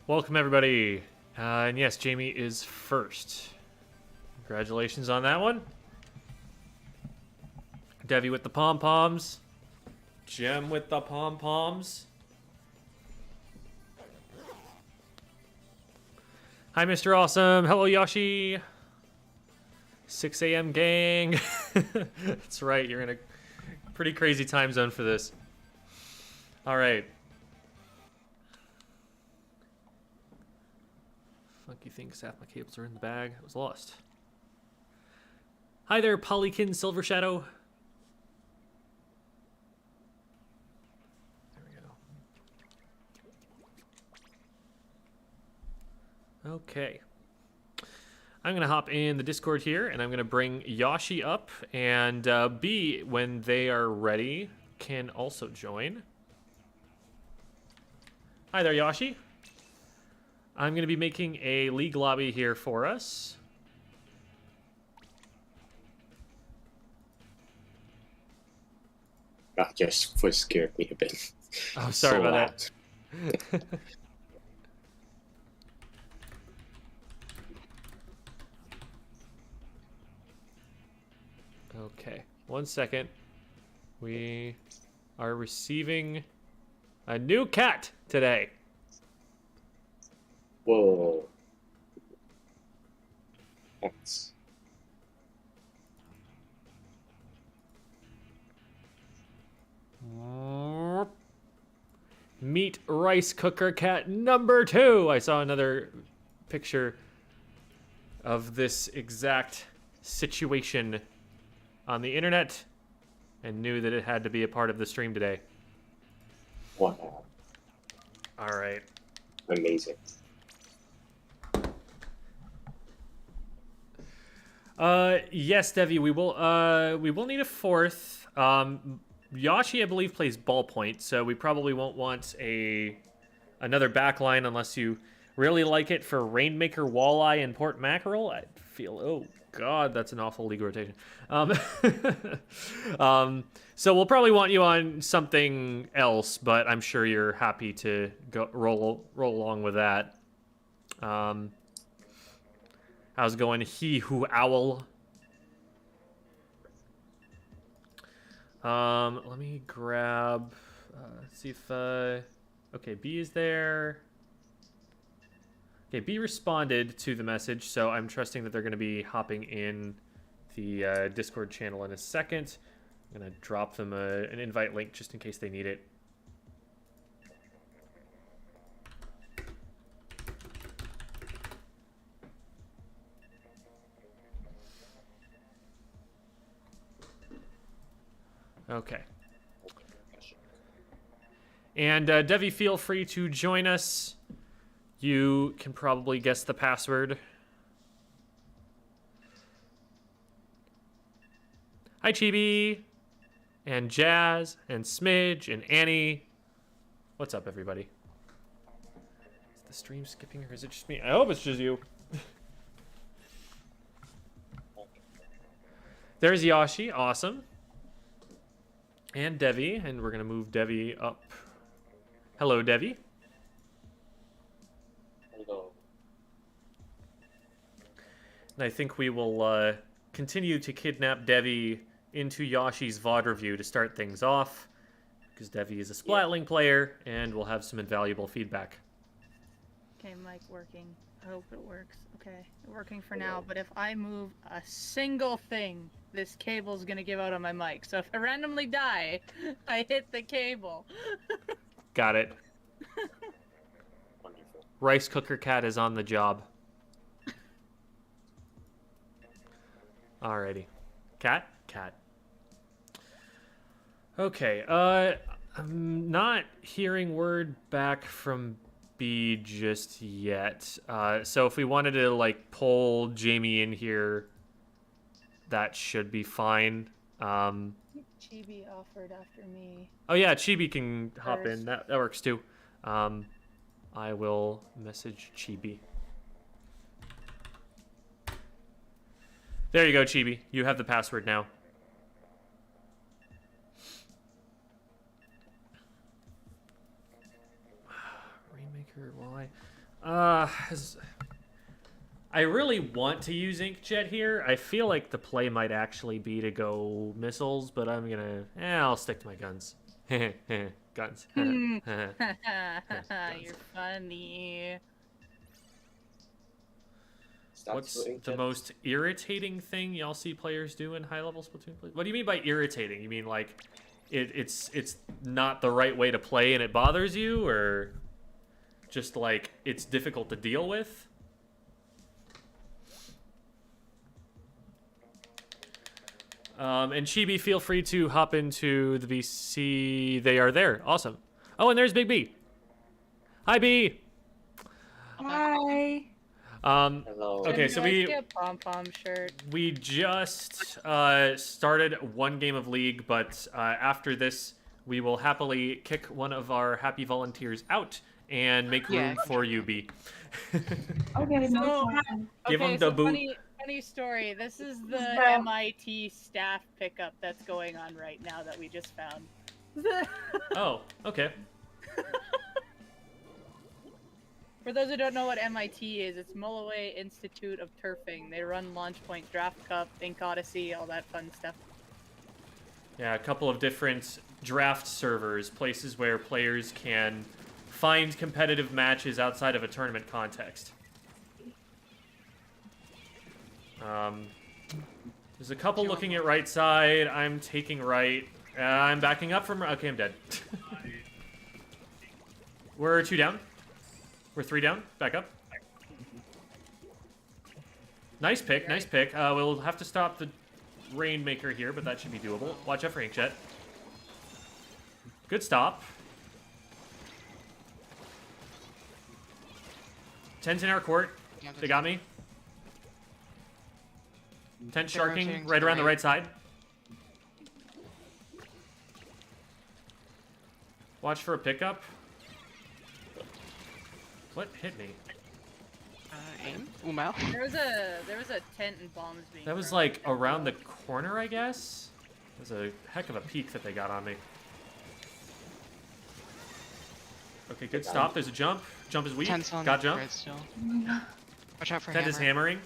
Welcome, everybody. And yes, Jamie is first. Congratulations on that one. Devi with the pom-poms. Gem with the pom-poms. Hi, Mr. Awesome. Hello, Yawshi. 6 a.m. gang. That's right, you're in a pretty crazy time zone for this. All right. Funky thinks half my cables are in the bag. I was lost. Hi there, Polykin Silver Shadow. There we go. Okay. I'm going to hop in the Discord here, and I'm going to bring Yawshi up, and B, when they are ready, can also join. Hi there, Yawshi. I'm going to be making a league lobby here for us. That just scared me a bit. Oh, sorry So about that. Okay, 1 second. We are receiving a new cat today. Whoa. That's... Meet rice cooker cat number 2. I saw another picture of this exact situation on the internet and knew that it had to be a part of the stream today. Wow. All right. Amazing. Yes, Devi, we will need a fourth. Yawshi, I believe, plays ballpoint, so we probably won't want another backline unless you really like it for Rainmaker, Walleye, and Port Mackerel. I feel, oh god, that's an awful league rotation. So we'll probably want you on something else, but I'm sure you're happy to go roll along with that. How's it going, He Who Owl? Let me grab, see if, okay, B is there. Okay, B responded to the message, so I'm trusting that they're going to be hopping in the Discord channel in a second. I'm going to drop them an invite link just in case they need it. Okay. And Devi, feel free to join us. You can probably guess the password. Hi, Chibi, and Jazz, and Smidge, and Annie. What's up, everybody? Is the stream skipping, or is it just me? I hope it's just you. There's Yawshi, awesome. And Devi, and we're going to move Devi up. Hello, Devi. Hello. And I think we will continue to kidnap Devi into Yawshi's VOD review to start things off, because Devi is a Splatling player, and we'll have some invaluable feedback. Okay, mic working. I hope it works. Okay, working for now, but if I move a single thing, this cable's gonna give out on my mic. So if I randomly die, I hit the cable. Got it. Wonderful. Rice Cooker Cat is on the job. Alrighty. Cat? Cat. Okay, I'm not hearing word back from B just yet. So if we wanted to, like, pull Jamie in here, that should be fine. Chibi offered after me. Oh yeah, Chibi can hop in. That works too. I will message Chibi. There you go, Chibi. You have the password now. Rainmaker, why? I really want to use Inkjet here. I feel like the play might actually be to go missiles, but I'm gonna... I'll stick to my guns. Guns. You're Guns. funny. What's the most irritating thing y'all see players do in high-level Splatoon play? What do you mean by irritating? You mean like it's not the right way to play and it bothers you, or just like it's difficult to deal with? And Chibi, feel free to hop into the VC. They are there. Awesome. Oh, and there's BigB. Hi, B. Hi. Hello. Okay, so we get a pom-pom shirt. we just started one game of League, but after this, we will happily kick one of our happy volunteers out and make room for you, B. Okay, no So- problem. Give okay, him the so boot. funny story. This is the Yeah. MIT staff pickup that's going on right now that we just found. Oh, okay. For those who don't know what MIT is, it's Mulloway Institute of Turfing. They run Launch Point, Draft Cup, Ink Odyssey, all that fun stuff. Yeah, a couple of different draft servers, places where players can find competitive matches outside of a tournament context. There's a couple looking at right side. I'm taking right. I'm backing up from... Okay, I'm dead. We're 2 down. We're 3 down. Back up. Nice pick, nice pick. We'll have to stop the rainmaker here, but that should be doable. Watch out for Inkjet. Good stop. 10's in our court. They got me. 10 sharking right around the right side. Watch for a pickup. What hit me? Aim? Umau? There was a tent and bombs being That was thrown. like around the corner, I guess. It was a heck of a peek that they got on me. Okay, good stop. There's a jump. Jump is weak. Tent's on Got jump. right still. Watch out for Tent is hammer. hammering.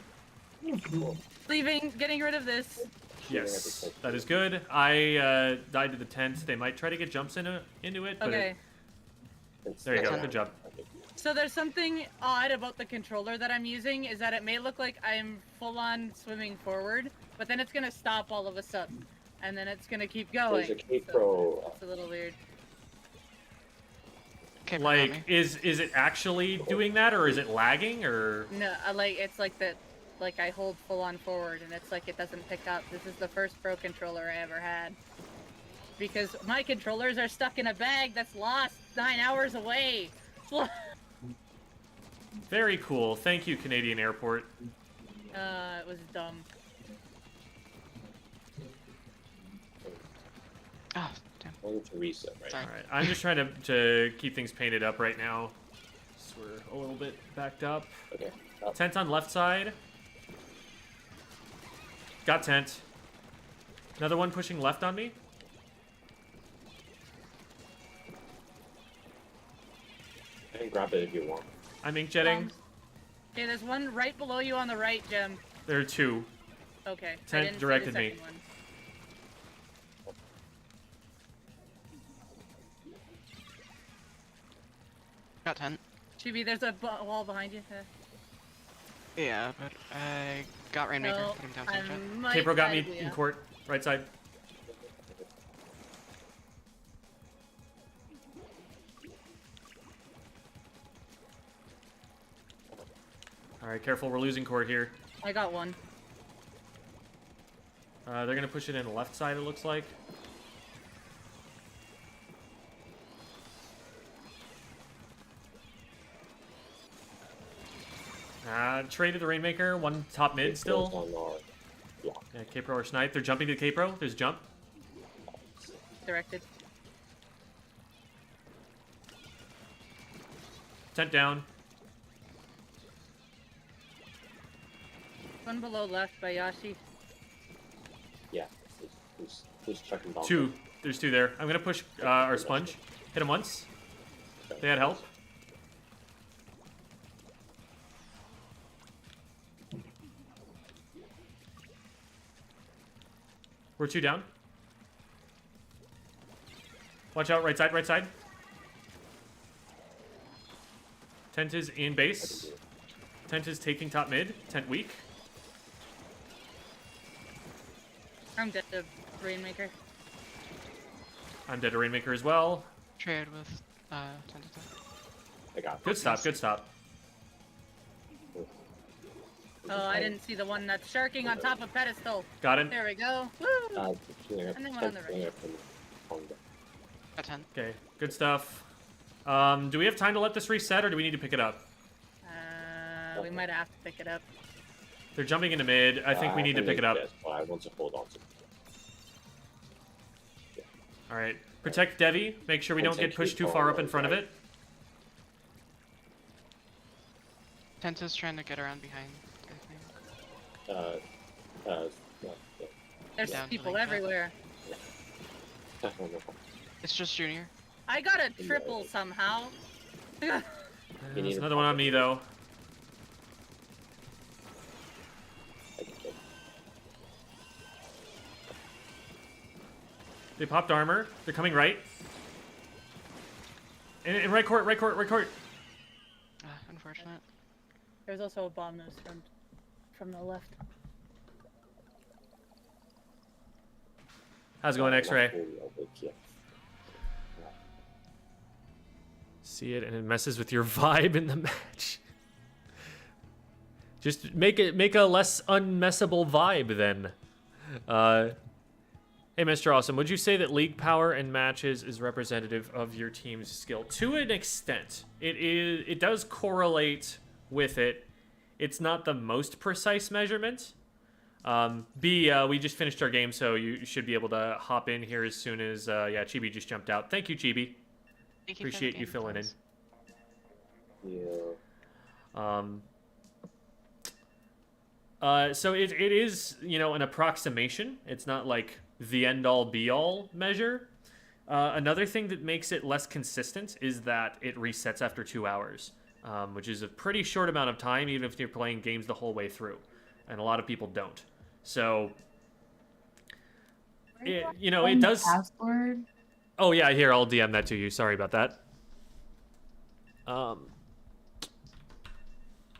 Leaving, getting rid of this. Yes, that is good. I died to the tent. They might try to get jumps into it, but Okay. there you go. Tent. Good job. So there's something odd about the controller that I'm using, is that it may look like I'm full-on swimming forward, but then it's gonna stop all of a sudden, and then it's gonna keep going. There's a K So Pro. it's a little weird. Okay, Like, is it actually doing that, or is it lagging, or? No, it's like that. Like I hold full-on forward, and it's like it doesn't pick up. This is the first Pro controller I ever had. Because my controllers are stuck in a bag that's lost 9 hours away. Very cool. Thank you, Canadian Airport. It was dumb. Oh, damn. I need to reset right Sorry. All right, I'm just trying to keep things painted up right now. So we're a little bit backed up. now. Okay. Up. Tent on left side. Got tent. Another one pushing left on me. I can grab it if you want. I'm inkjetting. Okay, there's one right below you on the right, Gem. There are 2. Okay. I Tent didn't see the directed me. second one. Got 10. Chibi, there's a wall behind you. Yeah, but I got Rainmaker. No, Put him down I to the might Capro got me try to- in court. Right side. Alright, careful. We're losing court here. I got one. They're going to push it in the left side, it looks like. Traded the Rainmaker. One top mid K Pro's still. on our block. Yeah, K-Pro or Snipe. They're jumping to K-Pro. There's jump. Directed. Tent down. One below left by Yawshi. Yeah. Who's checking bomb? 2. There's 2 there. I'm going to push our sponge. Hit him once. They had help. We're 2 down. Watch out, right side, right side. Tent is in base. Tent is taking top mid. Tent weak. I'm dead to Rainmaker. I'm dead to Rainmaker as well. Trade with Tentative. I got Good stop, good stop. Oh, I didn't see the one that's sharking on top of pedestal. Got it. There we go. Woo! And then one on the right. Got 10. Okay, good stuff. Do we have time to let this reset, or do we need to pick it up? We might have to pick it up. They're jumping into mid. I think we need to pick it up. I want to hold on to it. All right. Protect Devi. Make sure we don't get pushed too far up in front of it. Tenta's trying to get around behind, I think. Yeah. There's Down to people like that. everywhere. It's just Junior. I got a triple somehow. There's another one on me, though. They popped armor. They're coming right. In right court, right court, right court. Unfortunate. There's also a bomb nose from the left. How's it going, X-Ray? See it, and it messes with your vibe in the match. Just make a less unmessable vibe, then. Hey, Mr. Awesome, would you say that league power in matches is representative of your team's skill? To an extent. It does correlate with it. It's not the most precise measurement. B, we just finished our game, so you should be able to hop in here as soon as, yeah, Chibi just jumped out. Thank you, Chibi. Thank you Appreciate you filling in. Yeah. So it is, you know, an approximation. It's not like the end-all be-all measure. Another thing that makes it less consistent is that it resets after 2 hours, which is a pretty short amount of time, even if you're playing games the whole way through. And a lot of people don't. So, you know, it does... Password? Oh, yeah, here, I'll DM that to you. Sorry about that.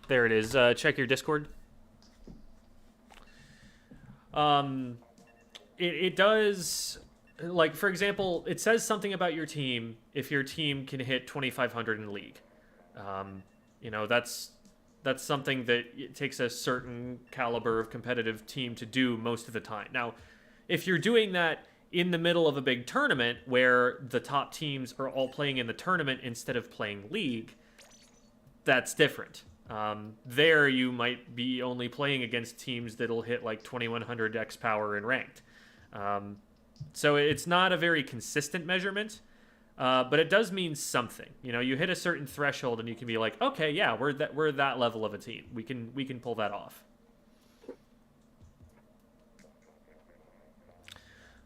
There it is. Check your Discord. It does, like, for example, it says something about your team if your team can hit 2,500 in league. You know, that's something that it takes a certain caliber of competitive team to do most of the time. Now, if you're doing that in the middle of a big tournament where the top teams are all playing in the tournament instead of playing league, that's different. There you might be only playing against teams that'll hit like 2100 X power in ranked. So it's not a very consistent measurement, but it does mean something. You know, you hit a certain threshold and you can be like, okay, yeah, we're that level of a team. We can pull that off.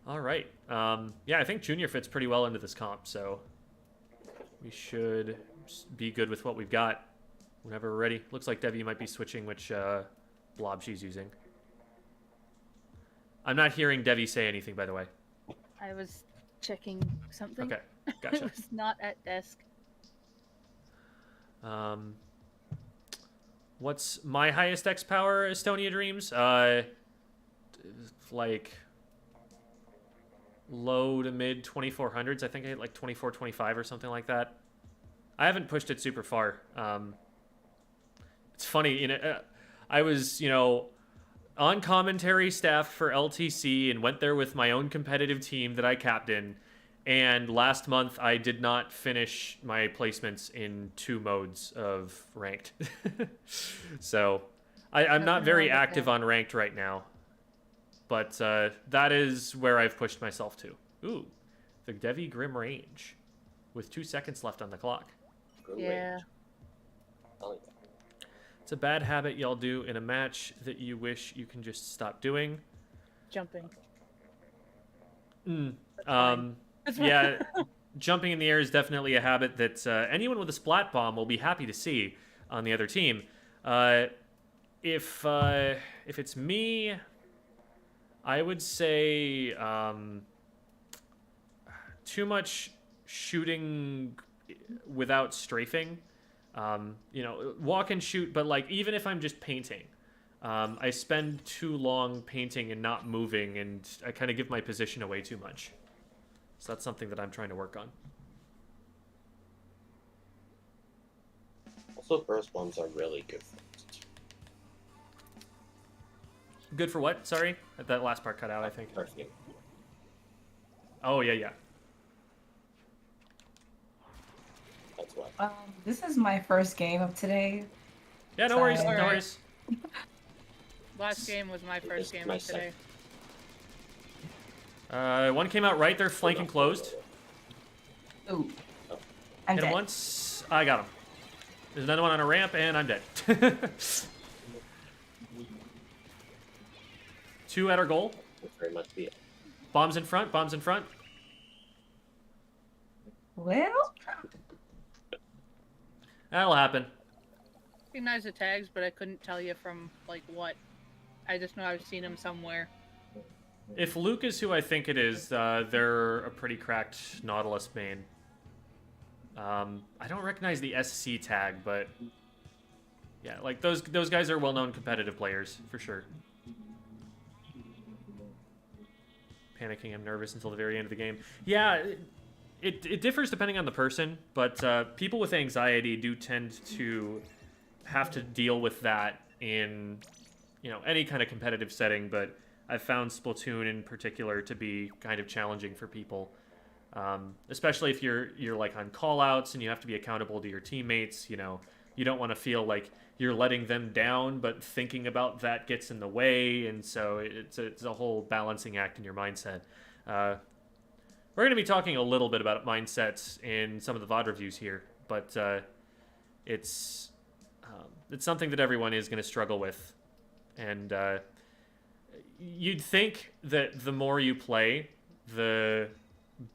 All right. Yeah, I think Junior fits pretty well into this comp, so we should be good with what we've got whenever we're ready. Looks like Devi might be switching which blob she's using. I'm not hearing Devi say anything, by the way. I was checking something. Okay, gotcha. I was not at desk. What's my highest X power, Estonia Dreams? Like low to mid 2400s. I think I hit like 24, 25 or something like that. I haven't pushed it super far. It's funny, you know, I was, you know, on commentary staff for LTC and went there with my own competitive team that I captain. And last month I did not finish my placements in 2 modes of ranked. So I'm not very active on ranked right now. But that is where I've pushed myself to. Ooh, the Devi Grim Range with 2 seconds left on the clock. Yeah. It's a bad habit y'all do in a match that you wish you can just stop doing. Jumping. Yeah, jumping in the air is definitely a habit that anyone with a splat bomb will be happy to see on the other team. If it's me, I would say too much shooting without strafing. You know, walk and shoot, but like even if I'm just painting, I spend too long painting and not moving, and I kind of give my position away too much. So that's something that I'm trying to work on. Also, burst bombs are really good for it. Good for what? Sorry? That last part cut out, I think. Perfect. Oh, yeah, yeah. That's why. This is my first game of today. Yeah, no worries, no Alright. worries. Last game was my first game my of today. One came out right, they're flanking closed. Ooh. I'm Hit him dead. once, I got him. There's another one on a ramp, and I'm dead. Two at our goal. That's very much be it. Bombs in front, bombs in front. Well, That'll happen. Recognize the tags, but I couldn't tell you from like what. I just know I've seen them somewhere. If Luke is who I think it is, they're a pretty cracked Nautilus main. I don't recognize the SC tag, but yeah, like those guys are well-known competitive players for sure. Panicking, I'm nervous until the very end of the game. Yeah, it differs depending on the person, but people with anxiety do tend to have to deal with that in, you know, any kind of competitive setting, but I've found Splatoon in particular to be kind of challenging for people. Especially if you're like on call-outs and you have to be accountable to your teammates. You know, you don't want to feel like you're letting them down, but thinking about that gets in the way, and so it's a whole balancing act in your mindset. We're going to be talking a little bit about mindsets in some of the VOD reviews here, but it's something that everyone is going to struggle with, and you'd think that the more you play, the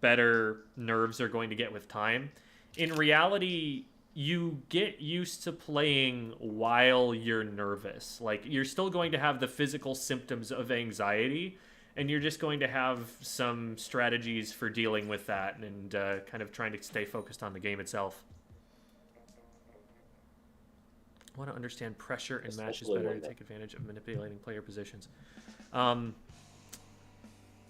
better nerves are going to get with time. In reality, you get used to playing while you're nervous. Like, you're still going to have the physical symptoms of anxiety, and you're just going to have some strategies for dealing with that and kind of trying to stay focused on the game itself. I want to understand pressure in matches Especially better when to take advantage of manipulating player positions.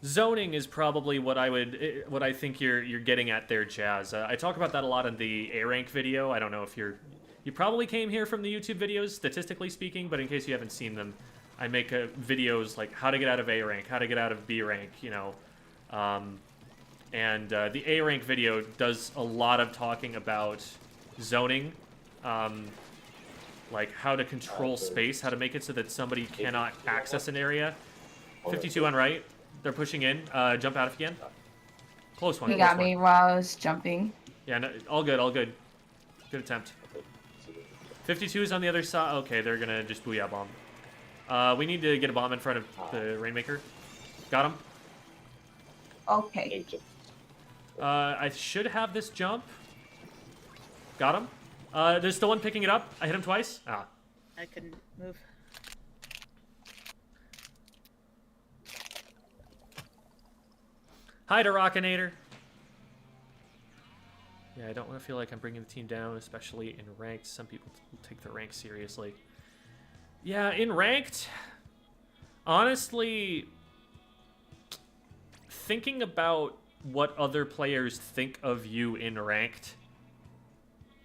Zoning is probably what I think you're getting at there, Jazz. I talk about that a lot in the A rank video. I don't know if you probably came here from the YouTube videos, statistically speaking, but in case you haven't seen them, I make videos like how to get out of A rank, how to get out of B rank, you know. And the A rank video does a lot of talking about zoning, like how to control space, how to make it so that somebody cannot access an area. 52 on right. They're pushing in. Jump out again. Close one. he Close got one. me while I was jumping. Yeah, no, all good, all good. Good attempt. 52 is on the other side. Okay, they're gonna just booyah bomb. We need to get a bomb in front of the rainmaker. Got him. Okay. Ancient. I should have this jump. Got him. There's still one picking it up. I hit him twice. Ah. I couldn't move. Hi to Rockinator. Yeah, I don't want to feel like I'm bringing the team down, especially in ranked. Some people take the rank seriously. Yeah, in ranked, honestly, thinking about what other players think of you in ranked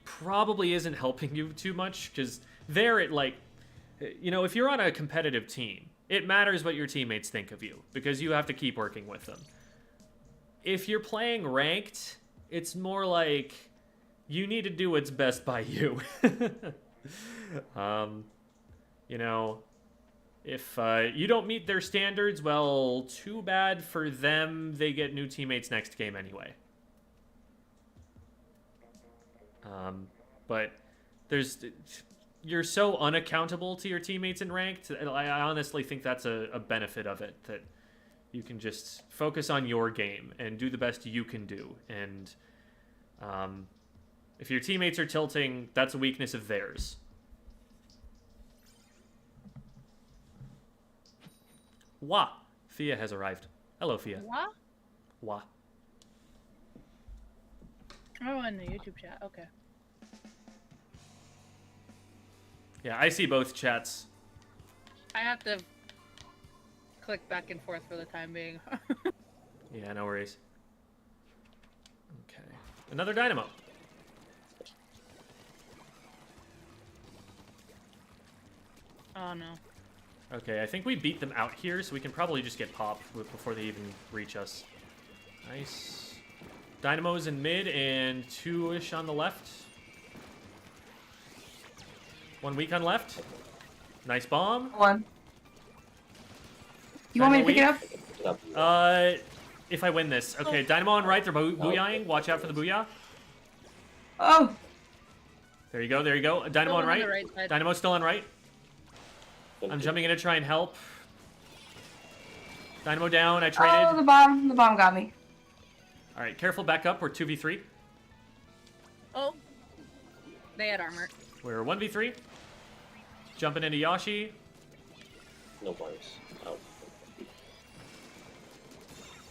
probably isn't helping you too much, because there it, like, you know, if you're on a competitive team, it matters what your teammates think of you, because you have to keep working with them. If you're playing ranked, it's more like you need to do what's best by you. You know, if you don't meet their standards, well, too bad for them. They get new teammates next game anyway. But you're so unaccountable to your teammates in ranked. I honestly think that's a benefit of it, that you can just focus on your game and do the best you can do. And if your teammates are tilting, that's a weakness of theirs. Wah! Fia has arrived. Hello, Fia. What? Wah. Oh, in the YouTube chat. Okay. Yeah, I see both chats. I have to click back and forth for the time being. Yeah, no worries. Okay. Another dynamo. Oh no. Okay, I think we beat them out here, so we can probably just get popped before they even reach us. Nice. Dynamos in mid and 2-ish on the left. 1 weak on left. Nice bomb. One. You want me to pick it up? Pick it up. If I win this. Okay, Dynamo on right, they're booyahing. Watch out for the booyah. Oh, There you go, there you go. Dynamo on Still on the right. right side. Dynamo's still on right. I'm jumping in to try and help. Dynamo down, I traded. oh, the bomb got me. Alright, careful, back up. We're 2v3. Oh. They had armor. We're 1v3. Jumping into Yawshi. No worries. Oh.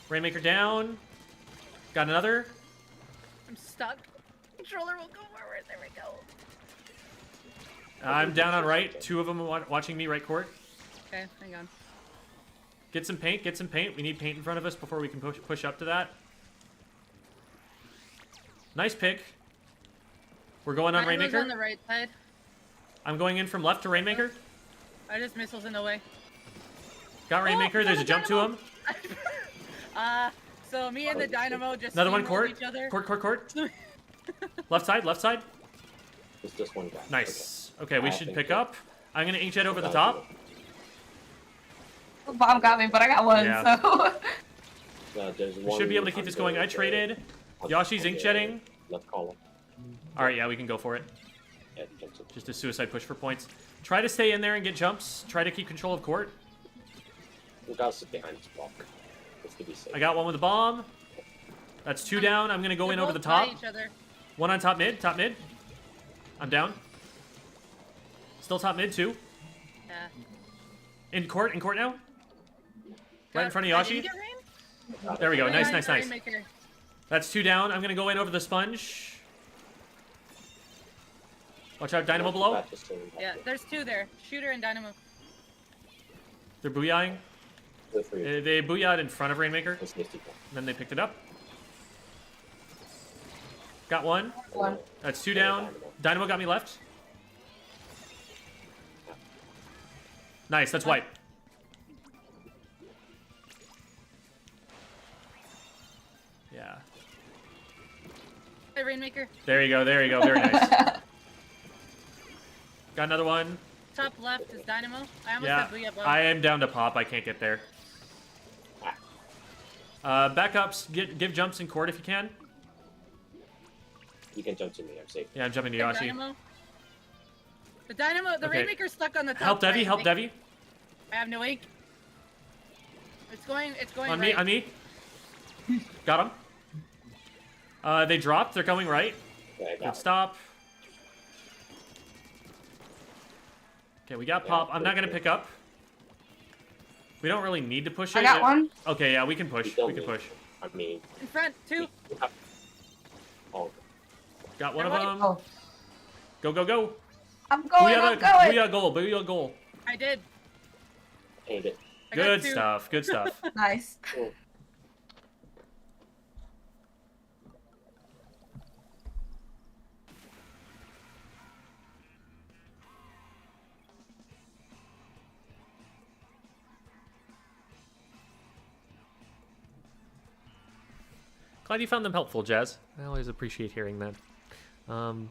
Rainmaker down. Got another. I'm stuck. Controller will go forward. There we go. I'm down on right. 2 of them watching me right court. Okay, hang on. Get some paint, get some paint. We need paint in front of us before we can push up to that. Nice pick. We're going on Dynamo's Rainmaker. on the right side. I'm going in from left to Rainmaker. I just missiles in the way. Got Rainmaker. There's a jump to him. So me and the Dynamo just Another one steamrolled court. each other. Court. Left side, left side. It's just one guy. Nice. Okay, we I should think pick that- up. I'm gonna inkjet over the That'll top. The bomb got me, but I got one, Yeah. so. There's We one should be able to keep this going. I under traded. the- Yoshi's on the inkjetting. Left column. Alright, yeah, we can go for it. Yeah, jumps in. Just a suicide push for points. Try to stay in there and get jumps. Try to keep control of court. We gotta sit behind this block. Just to be safe. I got one with a bomb. That's 2 down. I'm gonna go They're in over the both by top. each other. 1 on top mid. I'm down. Still top mid, 2. Yeah. In court now. Right in front of I Yawshi. didn't get rain? There we go. Nice. Behind Rainmaker. That's 2 down. I'm gonna go in over the sponge. Watch out, Dynamo below. Back, just turn back. Yeah, there's 2 there. Shooter and Dynamo. They're booyahing. Feel free. They booyahed in front of Rainmaker, Just Misty Bomb. and then they picked it up. Got 1. One. That's 2 down. Dynamo got me left. Nice, that's white. Yeah. Hey, Rainmaker. There you go, very nice. Got another one. Top left is Dynamo. I almost Yeah, had Booyah above. I am down to pop. I can't get there. Backups, give jumps in court if you can. You can jump to me. I'm safe. Yeah, I'm jumping to Hey, Yawshi. Dynamo. The Okay. Rainmaker's stuck on the top. Help Devi, right. help Devi. I have no ink. It's going On right. me. Got him. They dropped. They're going right. Yeah, I Good got it. stop. Okay, we got pop. I'm not gonna pick up. We don't really need to push it. I got one. Okay, yeah, we can push. You don't We can need push. to. I mean, In front, 2. you have... Oh, Got one of They're them. Oh, Go. I'm going. Booyah goal. I did. aimed it. I got Good 2. stuff. Nice. Oh, Glad you found them helpful, Jazz. I always appreciate hearing that. And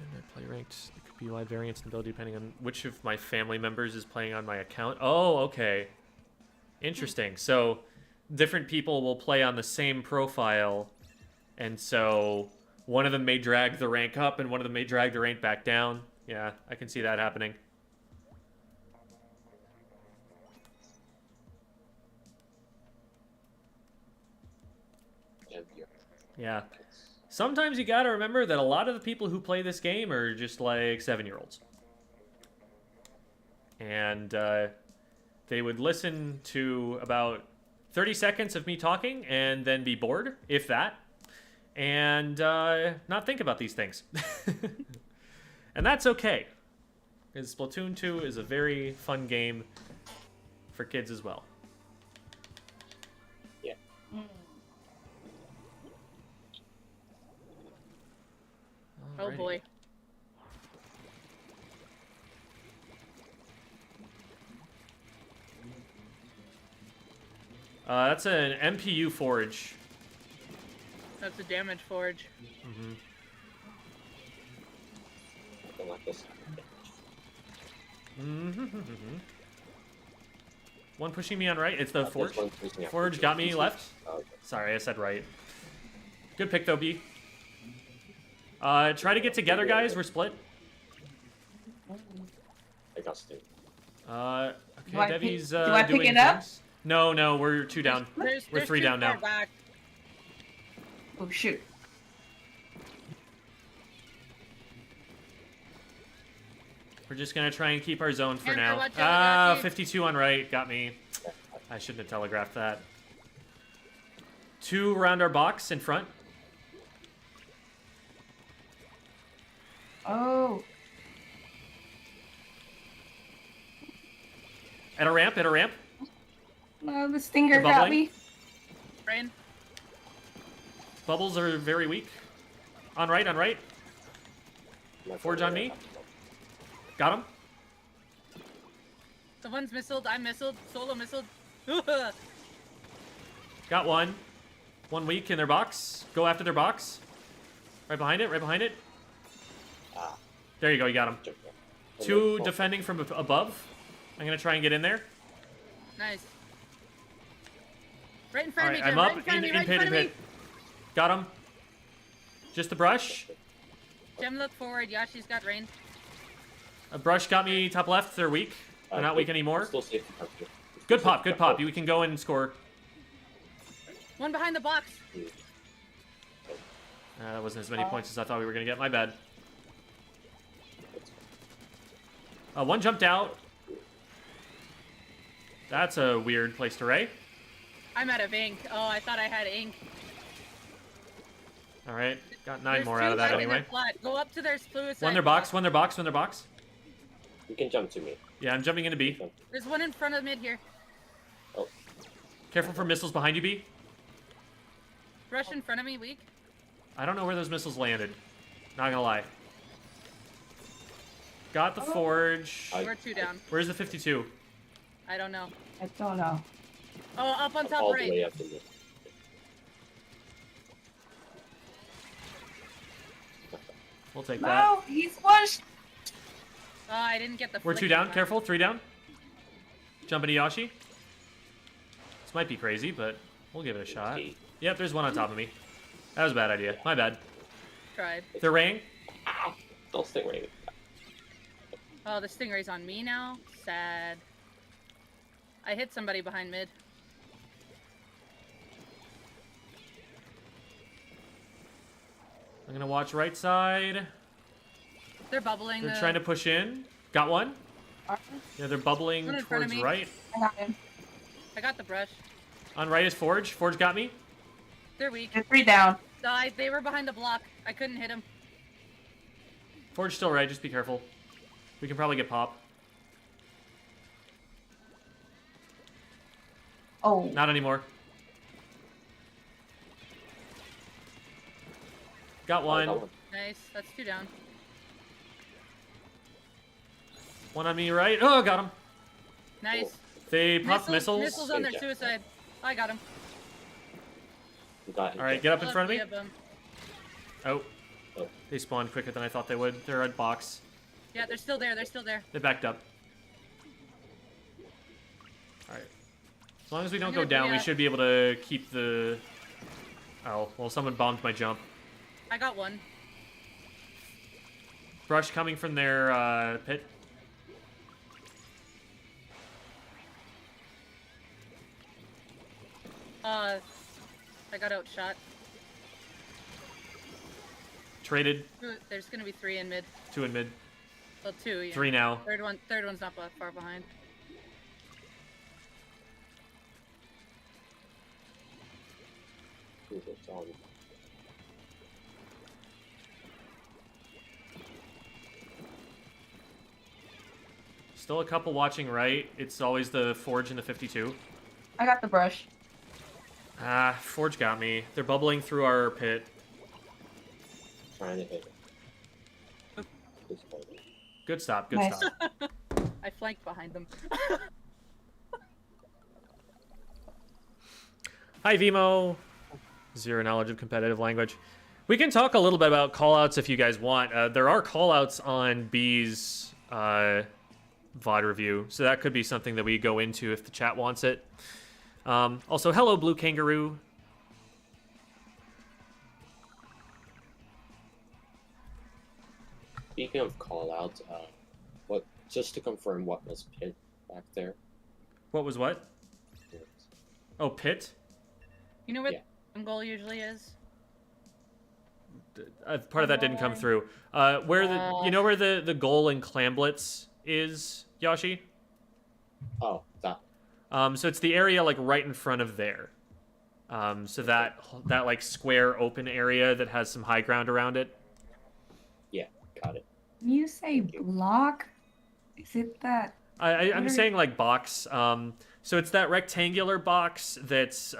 I play ranked. There could be wide variance in ability depending on which of my family members is playing on my account. Oh, okay. Interesting. So different people will play on the same profile, and so one of them may drag the rank up and one of them may drag the rank back down. Yeah, I can see that happening. and you're... Yeah. Sometimes you gotta remember that a lot of the people who play this game are just like 7-year-olds. And they would listen to about 30 seconds of me talking and then be bored, if that, and not think about these things. And that's okay, because Splatoon 2 is a very fun game for kids as well. Yeah. Oh Alrighty. boy. That's an MPU forge. That's a damage forge. Mm-hmm. I don't like this. Mm-hmm. One pushing me on right. It's the There's forge. one pushing out. Forge got me left. Oh, okay. Sorry, I said right. Good pick though, B. Try to get together, guys. We're split. I got Stu. Okay, Do I Debbie's do I pick doing it up? things. No, we're 2 down. We're There's 3 too down far now. Back. Oh shoot. We're just gonna try and keep our zone for Panther, now. watch out, Yawshi. 52 on right. Got me. I shouldn't have telegraphed that. 2 around our box in front. Oh. At a ramp, at a ramp. No, the stinger They're got bubbling. me. Rain. Bubbles are very weak. On right, on right. Forge on me. Got him. The one's missiled. I'm missiled. Solo missiled. Got one. One weak in their box. Go after their box. Right behind it, right behind it. Ah, There you go, you got him. jump there. 2 defending from above. I'm gonna try and get in there. Nice. Right in front Alright, of me. I'm Jim, up right in front in of me. Right pit, in in front of pit. Got him. Just the brush. me. Jim, look forward. Yashi's got rain. A brush got me top left. They're weak. They're not weak anymore. Still safe. Good pop, good pop. You can go in and score. One behind the box. That wasn't as many points as I thought we were gonna get. My bad. One jumped out. That's a weird place to ray. I'm out of ink. Oh, I thought I had ink. All right, got 9 There's more 2 out of that left in their anyway. plot. Go up to their suicide. One their box, one their box, one their box. You can jump to me. Yeah, I'm jumping into B. There's one in front of mid here. Oh, Careful for missiles behind you, B. Rush in front of me, weak. I don't know where those missiles landed. Not gonna lie. Got the forge. We're 2 down. Where's the 52? I don't know. I don't know. Oh, up on top all the way right. up in the... We'll take that. No, he's washed. Oh, I didn't get the. We're 2 flick down. in Careful. 3 down. Jump into Yawshi. This might be crazy, but we'll give it a shot. Yep, there's one on top of me. That was a bad idea. My bad. Tried. They're raying. Ow! Don't sting ray. Oh, the stingray's on me now. Sad. I hit somebody behind mid. I'm gonna watch right side. They're bubbling. They're trying to push in. Got one. Yeah, they're bubbling One in front of towards me. right. I got him. I got the brush. On right is Forge. Forge got me. They're weak. They're 3 down. They were behind the block. I couldn't hit him. Forge still right. Just be careful. We can probably get pop. Oh. Not anymore. Got one. Nice. That's 2 down. One on me right. Oh, got him. Nice. They popped missiles. Missiles on their suicide. I got him. You got him. All right, get up in front of me. Love them. Oh. Oh. They spawned quicker than I thought they would. They're at box. Yeah, they're still there. They're still there. They backed up. Alright. As long as we don't I'm go gonna down, be we up. should be able to keep the... Oh, well, someone bombed my jump. I got one. Brush coming from their pit. I got outshot. Traded. There's gonna be 3 in mid. 2 in mid. Well, 2. Yeah. 3 now. Third one's not far behind. on. Still a couple watching right. It's always the Forge and the 52. I got the brush. Ah, Forge got me. They're bubbling through our pit. Trying to hit it. Good stop, good Nice. stop. I flanked behind them. Hi, Vimo. Zero knowledge of competitive language. We can talk a little bit about callouts if you guys want. There are callouts on B's VOD review, so that could be something that we go into if the chat wants it. Also, hello, Blue Kangaroo. Speaking of callouts, just to confirm, what was pit back there? What was what? Oh, pit? You know where Yeah. the goal usually is? Part of that didn't come through. Where the you know where the goal in Clamblitz is, Yawshi? Oh, that. So it's the area like right in front of there. So that like square open area that has some high ground around it. Yeah, got it. When you say block, is it that? I'm saying like box. So it's that rectangular box that's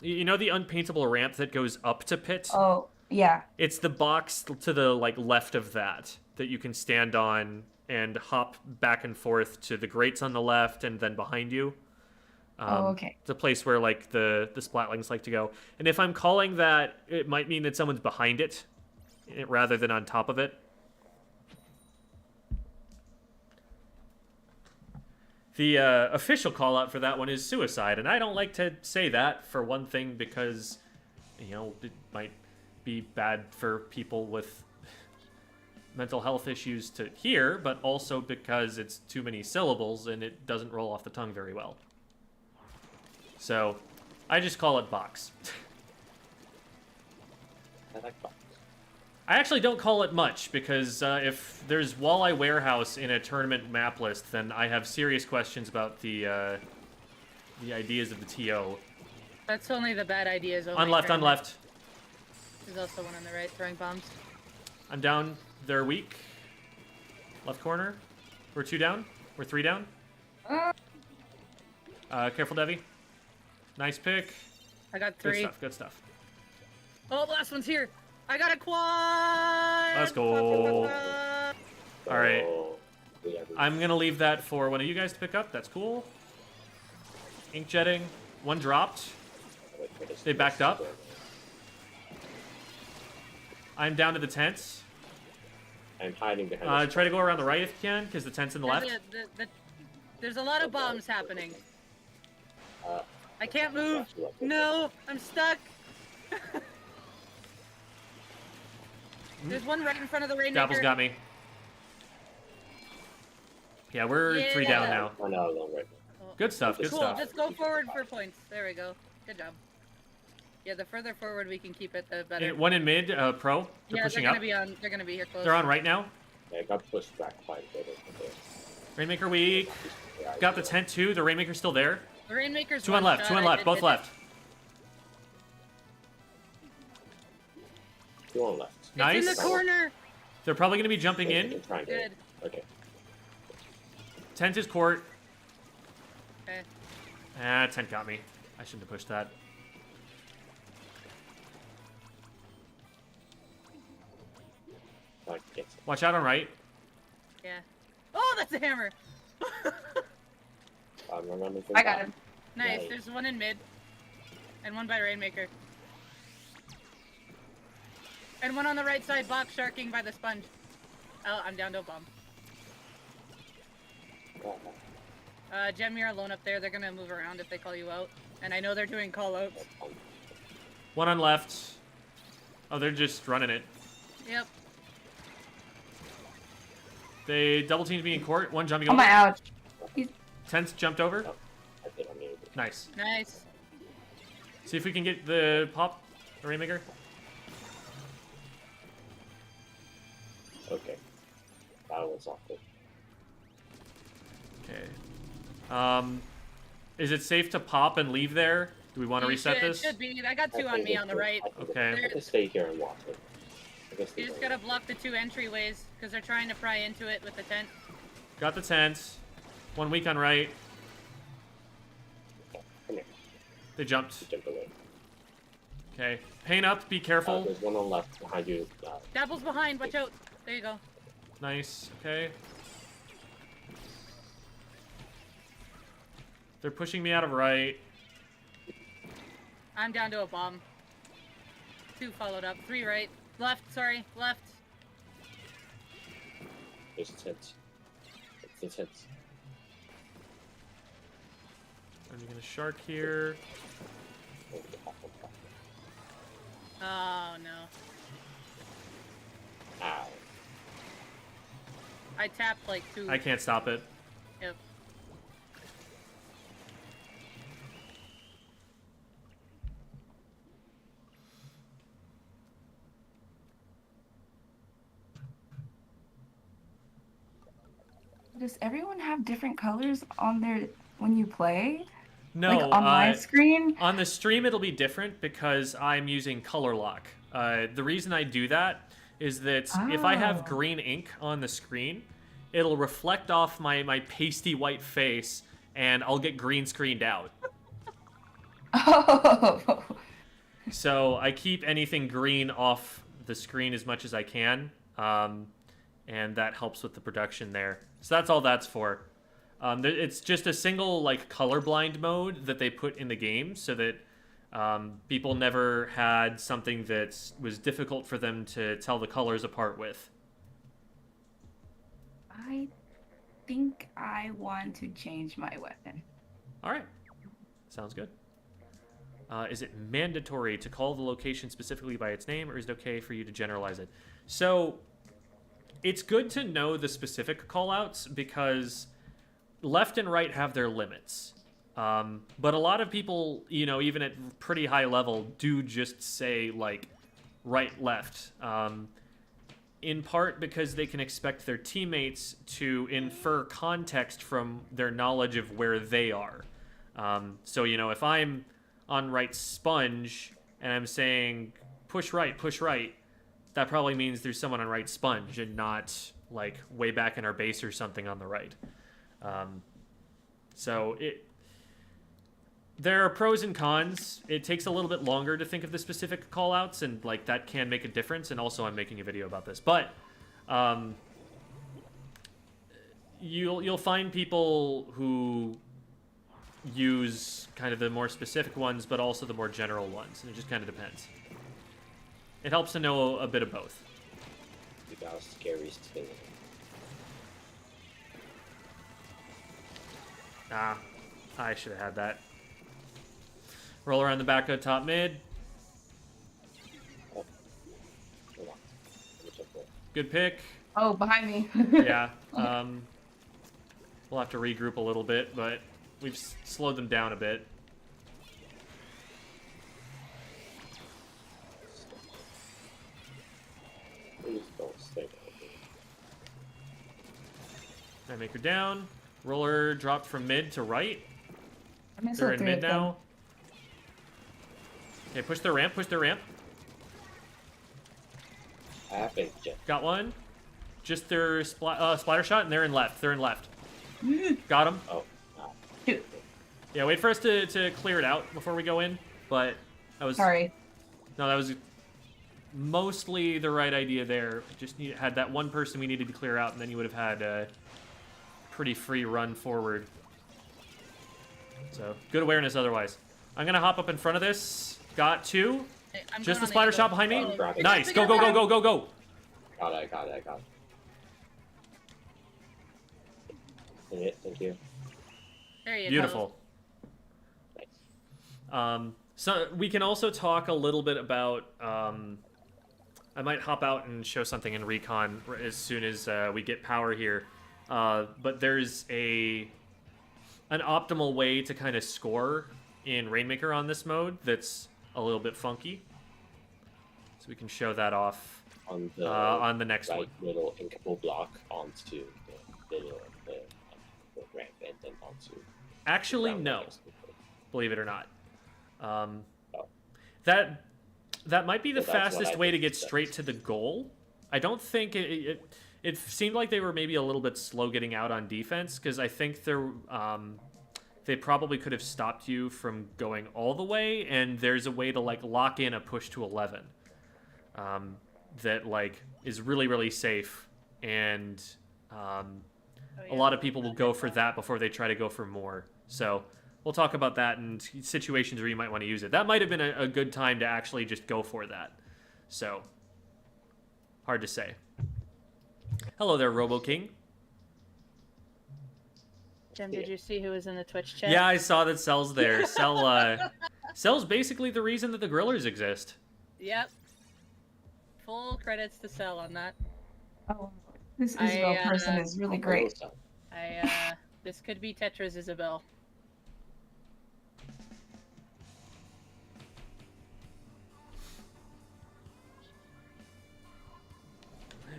you know the unpaintable ramp that goes up to pit. Oh, yeah. It's the box to the like left of that you can stand on and hop back and forth to the grates on the left and then behind you. Oh, okay. It's a place where like the splatlings like to go. And if I'm calling that, it might mean that someone's behind it rather than on top of it. The official call out for that one is suicide, and I don't like to say that for one thing because, you know, it might be bad for people with mental health issues to hear, but also because it's too many syllables and it doesn't roll off the tongue very well. So, I just call it box. I like box. I actually don't call it much because if there's Walleye Warehouse in a tournament map list, then I have serious questions about the ideas of the TO. That's only the bad ideas. On left, on left. There's also one on the right throwing bombs. I'm down. They're weak. Left corner. We're 2 down. We're 3 down. Careful, Devi. Nice pick. I got Good 3. stuff. Good stuff. Oh, the last one's here. I got a quad. Let's go. All right. Yeah, I'm gonna leave that for one of you guys to pick up. That's cool. Ink jetting. One dropped. They backed up. I'm down to the tents. I'm hiding behind. Try to go around the right if you can, because the tent's in the left. There's a lot of bombs happening. Uh, I can't move. No, I'm stuck. There's one right in front of the rainmaker. Dapple's got me. Yeah, we're 3 down now. Run out alone right now. Good stuff, good Cool, stuff. just go forward for points. There we go. Good job. Yeah, the further forward we can keep it, the better. One in mid, pro. They're Yeah, pushing they're up. gonna be on. They're gonna be here close. They're on right now. Yeah, I got pushed back quite a bit. Rainmaker weak. Got the tent too. The Rainmaker's still there. The rainmaker's 2 on left, 2 on left, both left. 2 on left. It's Nice. in the corner. They're probably going to be jumping in. Good. Okay. Tent is court. Okay. Ah, tent got me. I shouldn't have pushed that. Watch out on right. Yeah. Oh, that's a hammer. I got him. Nice. There's one in mid, and one by rainmaker, and one on the right side, box sharking by the sponge. Oh, I'm down to a bomb. Jem, you're alone up there. They're gonna move around if they call you out, and I know they're doing call outs. One on left. Oh, they're just running it. Yep. They double teamed me in court. One jumping Oh over. my ouch. Tent's jumped over. I think I'm able. Nice. Nice. See if we can get the pop, the Rainmaker. Okay. That was awkward. Okay. Is it safe to pop and leave there? Do we want to reset this? Should be. I got two I on think me it's on the good. right. I think Okay. I can stay here and watch it. I guess You just gotta block the two entryways because they're trying to pry into it with the tent. Got the tent. 1 week on right. Come here. They jumped. Jump away. Okay. Paint up. Be careful. There's one on left behind you. Dabble's behind. Watch out. There you go. Nice. Okay. They're pushing me out of right. I'm down to a bomb. 2 followed up. 3 right. Left. Sorry. Left. There's tents. It's tents. I'm gonna shark here. Oh no. Ow. I tapped like 2. I can't stop it. Yep. Does everyone have different colors on their when you play? No, Like on my screen? on the stream it'll be different because I'm using color lock. The reason I do that is that if I have Oh. green ink on the screen, it'll reflect off my pasty white face and I'll get green screened out. Oh. So I keep anything green off the screen as much as I can, and that helps with the production there. So that's all that's for. It's just a single like colorblind mode that they put in the game so that people never had something that was difficult for them to tell the colors apart with. I think I want to change my weapon. All right, sounds good. Is it mandatory to call the location specifically by its name, or is it okay for you to generalize it? So it's good to know the specific callouts because left and right have their limits. But a lot of people, you know, even at pretty high level, do just say like right, left. In part because they can expect their teammates to infer context from their knowledge of where they are. So, you know, if I'm on right sponge and I'm saying push right, that probably means there's someone on right sponge and not like way back in our base or something on the right. So there are pros and cons. It takes a little bit longer to think of the specific callouts, and like that can make a difference. And also, I'm making a video about this, but you'll find people who use kind of the more specific ones, but also the more general ones, and it just kind of depends. It helps to know a bit of both. You got a scary thing. Ah, I should have had that. Roll around the back of top mid. Oh. Hold on. Let me check that. Good pick. Oh, behind me. Yeah. We'll have to regroup a little bit, but we've slowed them down a bit. Please don't stay there. Rainmaker down. Roller dropped from mid to right. I missed They're all in 3 mid of them. now. Okay, push their ramp, I have a jet. Got one. Just their splatter shot, and they're in left. Got him. Oh. Wow. Shoot. Yeah, wait for us to clear it out before we go in. But that was... Sorry. No, that was mostly the right idea there. Just had that one person we needed to clear out, and then you would have had a pretty free run forward. So, good awareness otherwise. I'm going to hop up in front of this. Got 2. Hey, I'm Just going the on splatter angle. shot behind me. Oh, grab it. Nice. Go, go, go, go, go, go. Got it. Thank you. There you Beautiful. Nice. So we can also talk a little bit about. I might hop out and show something in recon as soon as we get power here. But there's an optimal way to kind of score in Rainmaker on this mode that's a little bit funky. So we can show that off On the next right one. little inkable block onto the middle of the ramp and then onto. Actually, down the no. next one. Believe it or not. Um, Oh. that might be the Well, that's what fastest I way to think get it straight does. to the goal. I don't think it seemed like they were maybe a little bit slow getting out on defense, because I think they probably could have stopped you from going all the way, and there's a way to like lock in a push to 11 that like is really, really safe, and Oh, a yeah. lot of people will go for that before they try to go for more. So we'll talk about that in situations where you might want to use it. That might have been a good time to actually just go for that. So, hard to say. Hello there, Robo King. Jim, did you see who was in the Twitch chat? Yeah, I saw that Cell's there. Cell's basically the reason that the grillers exist. Yep. Full credits to Cell on that. Oh, this Isabel person is really great. So, This could be Tetra's Isabel.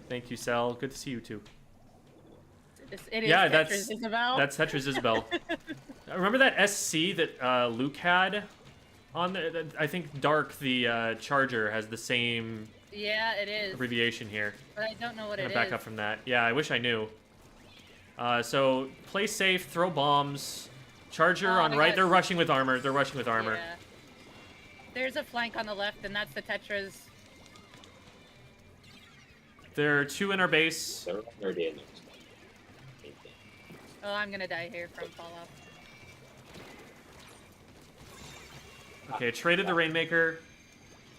Thank you, Cell. Good to see you too. It is Yeah, Tetra's Isabel. That's Tetra's Isabel. Remember that SC that Luke had on the? I think Dark, the Charger, has the same Yeah, it is. abbreviation here. But I don't know what I'm it gonna is. back up from that. Yeah, I wish I knew. So play safe, throw bombs. Charger Oh, on I right. got- They're rushing with armor. They're rushing with armor. Yeah. There's a flank on the left, and that's the Tetra's. There are two in our base. they're already in there. Oh, I'm gonna die here from Fallout. Okay, traded the Rainmaker.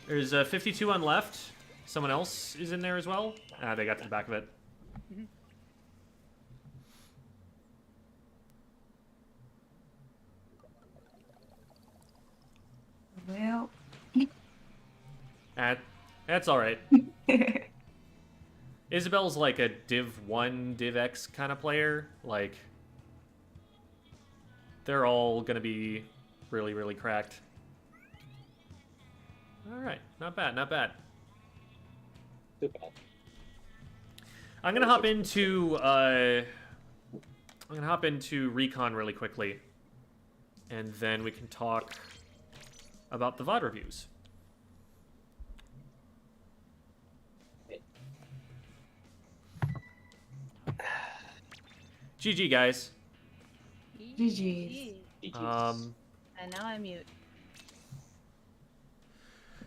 There's 52 on left. Someone else is in there as well. Ah, they got to the back of it. Well, That's all right. Isabel's like a Div 1, Div X kind of player. Like, they're all going to be really, really cracked. All right. Not bad, not bad. Too bad. I'm going to hop into Recon really quickly. And then we can talk about the VOD reviews. GG, guys. GG's. And now I mute.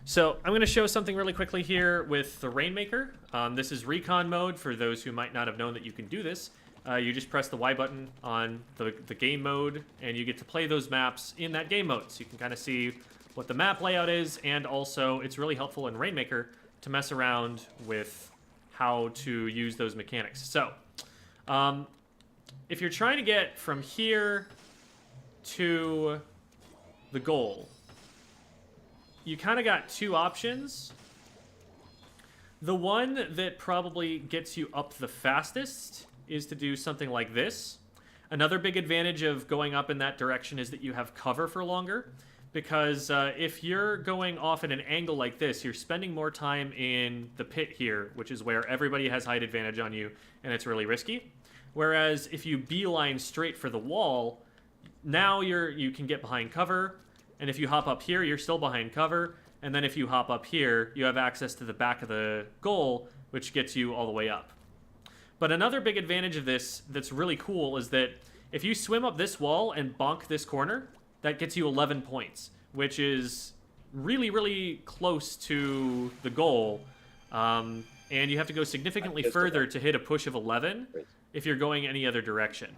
So I'm going to show something really quickly here with the Rainmaker. This is Recon mode. For those who might not have known that you can do this, you just press the Y button on the game mode, and you get to play those maps in that game mode. So you can kind of see what the map layout is, and also it's really helpful in Rainmaker to mess around with how to use those mechanics. So if you're trying to get from here to the goal, you kind of got two options. The one that probably gets you up the fastest is to do something like this. Another big advantage of going up in that direction is that you have cover for longer, because if you're going off at an angle like this, you're spending more time in the pit here, which is where everybody has height advantage on you, and it's really risky. Whereas if you beeline straight for the wall, now you can get behind cover, and if you hop up here, you're still behind cover, and then if you hop up here, you have access to the back of the goal, which gets you all the way up. But another big advantage of this that's really cool is that if you swim up this wall and bonk this corner, that gets you 11 points, which is really, really close to the goal. And you have to go significantly further to hit a push of 11 if you're going any other direction.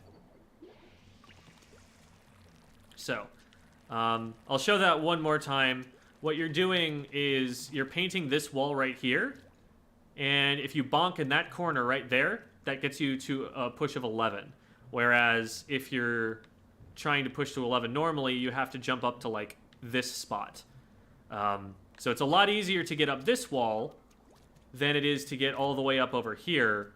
So, I'll show that one more time. What you're doing is you're painting this wall right here, and if you bonk in that corner right there, that gets you to a push of 11. Whereas if you're trying to push to 11 normally, you have to jump up to like this spot. So it's a lot easier to get up this wall than it is to get all the way up over here.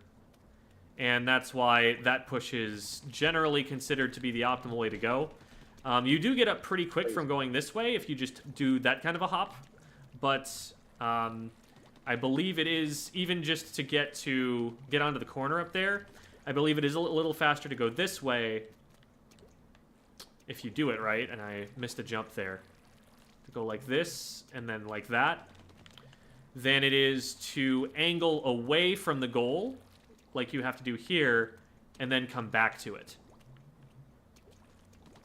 And that's why that push is generally considered to be the optimal way to go. You do get up pretty quick from going this way if you just do that kind of a hop. But I believe it is, even just to get onto the corner up there, I believe it is a little faster to go this way if you do it right. And I missed a jump there. to go like this and then like that than it is to angle away from the goal, like you have to do here, and then come back to it.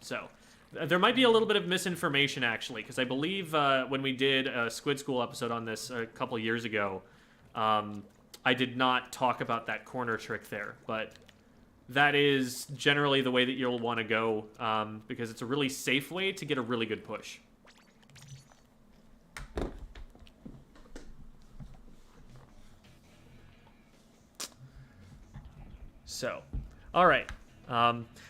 So, there might be a little bit of misinformation, actually, because I believe when we did a Squid School episode on this a couple years ago, I did not talk about that corner trick there, but that is generally the way that you'll want to go, because it's a really safe way to get a really good push. So, all right.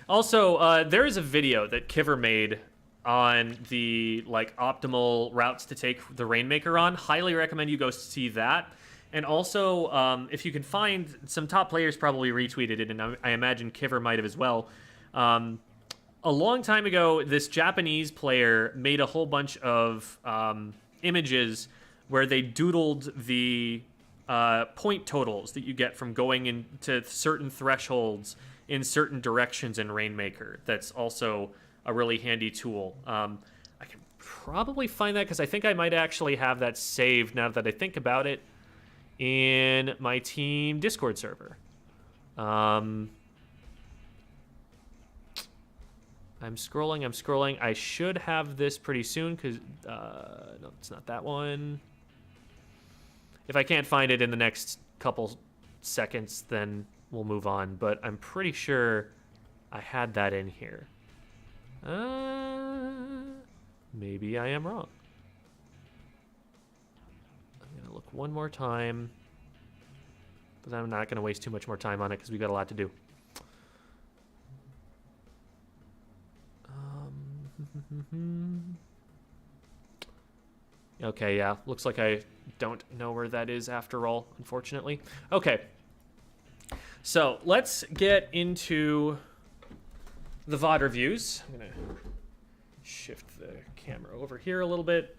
Also, there is a video that Kiver made on the optimal routes to take the Rainmaker on. Highly recommend you go see that. And also, if you can find, some top players probably retweeted it, and I imagine Kiver might have as well. A long time ago, this Japanese player made a whole bunch of images where they doodled the point totals that you get from going into certain thresholds in certain directions in Rainmaker. That's also a really handy tool. I can probably find that because I think I might actually have that saved now that I think about it in my team Discord server. I'm scrolling. I should have this pretty soon because no, it's not that one. If I can't find it in the next couple seconds, then we'll move on. But I'm pretty sure I had that in here. Maybe I am wrong. I'm going to look one more time. But I'm not going to waste too much more time on it because we've got a lot to do. Okay, yeah. Looks like I don't know where that is after all, unfortunately. Okay. So, let's get into the VOD reviews. I'm going to shift the camera over here a little bit.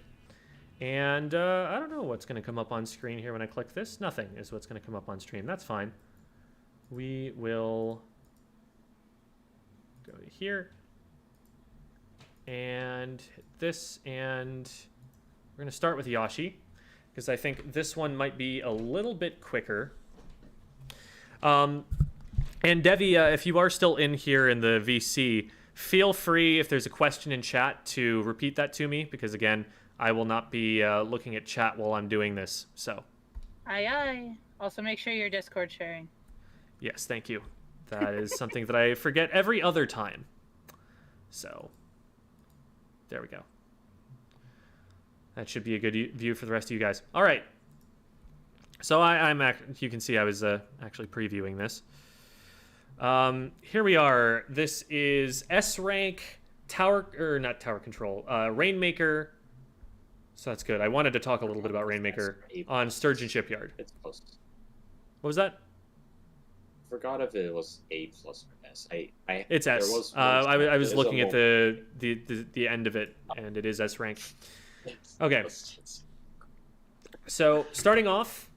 And I don't know what's going to come up on screen here when I click this. Nothing is what's going to come up on screen. That's fine. We will go to here and hit this, and we're going to start with Yawshi because I think this one might be a little bit quicker. And Devi, if you are still in here in the VC, feel free, if there's a question in chat, to repeat that to me because, again, I will not be looking at chat while I'm doing this, so. Aye, aye. Also, make sure you're Discord sharing. Yes, thank you. That is something that I forget every other time. So, there we go. That should be a good view for the rest of you guys. All right. So you can see I was actually previewing this. Here we are. This is S rank not tower control. Rainmaker. So that's good. I wanted to talk a little bit about Rainmaker on Sturgeon Shipyard. It's close. What was that? Forgot if it was A plus or S. It's S. I was looking at the end of it, and it is S rank. Okay. So starting off,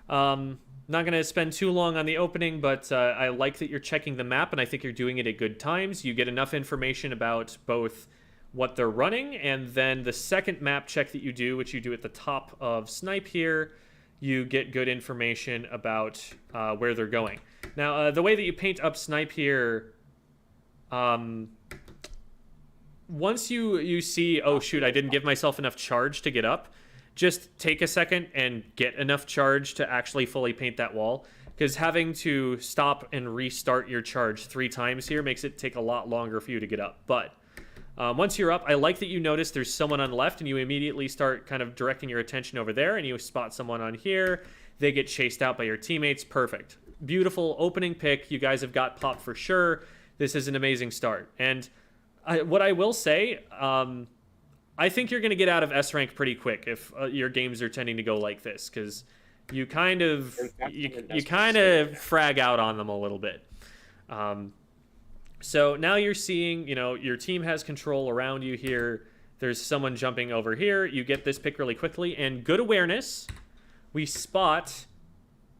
not going to spend too long on the opening, but I like that you're checking the map, and I think you're doing it at good times. You get enough information about both what they're running, and then the second map check that you do, which you do at the top of Snipe here, you get good information about where they're going. Now, the way that you paint up Snipe here, once you see, oh shoot, I didn't give myself enough charge to get up, just take a second and get enough charge to actually fully paint that wall. Because having to stop and restart your charge 3 times here makes it take a lot longer for you to get up. But once you're up, I like that you notice there's someone on the left and you immediately start kind of directing your attention over there and you spot someone on here. They get chased out by your teammates. Perfect. Beautiful opening pick. You guys have got pop for sure. This is an amazing start. And what I will say, I think you're going to get out of S rank pretty quick if your games are tending to go like this, because you kind of frag out on them a little bit. So now you're seeing, your team has control around you here. There's someone jumping over here. You get this pick really quickly, and good awareness. We spot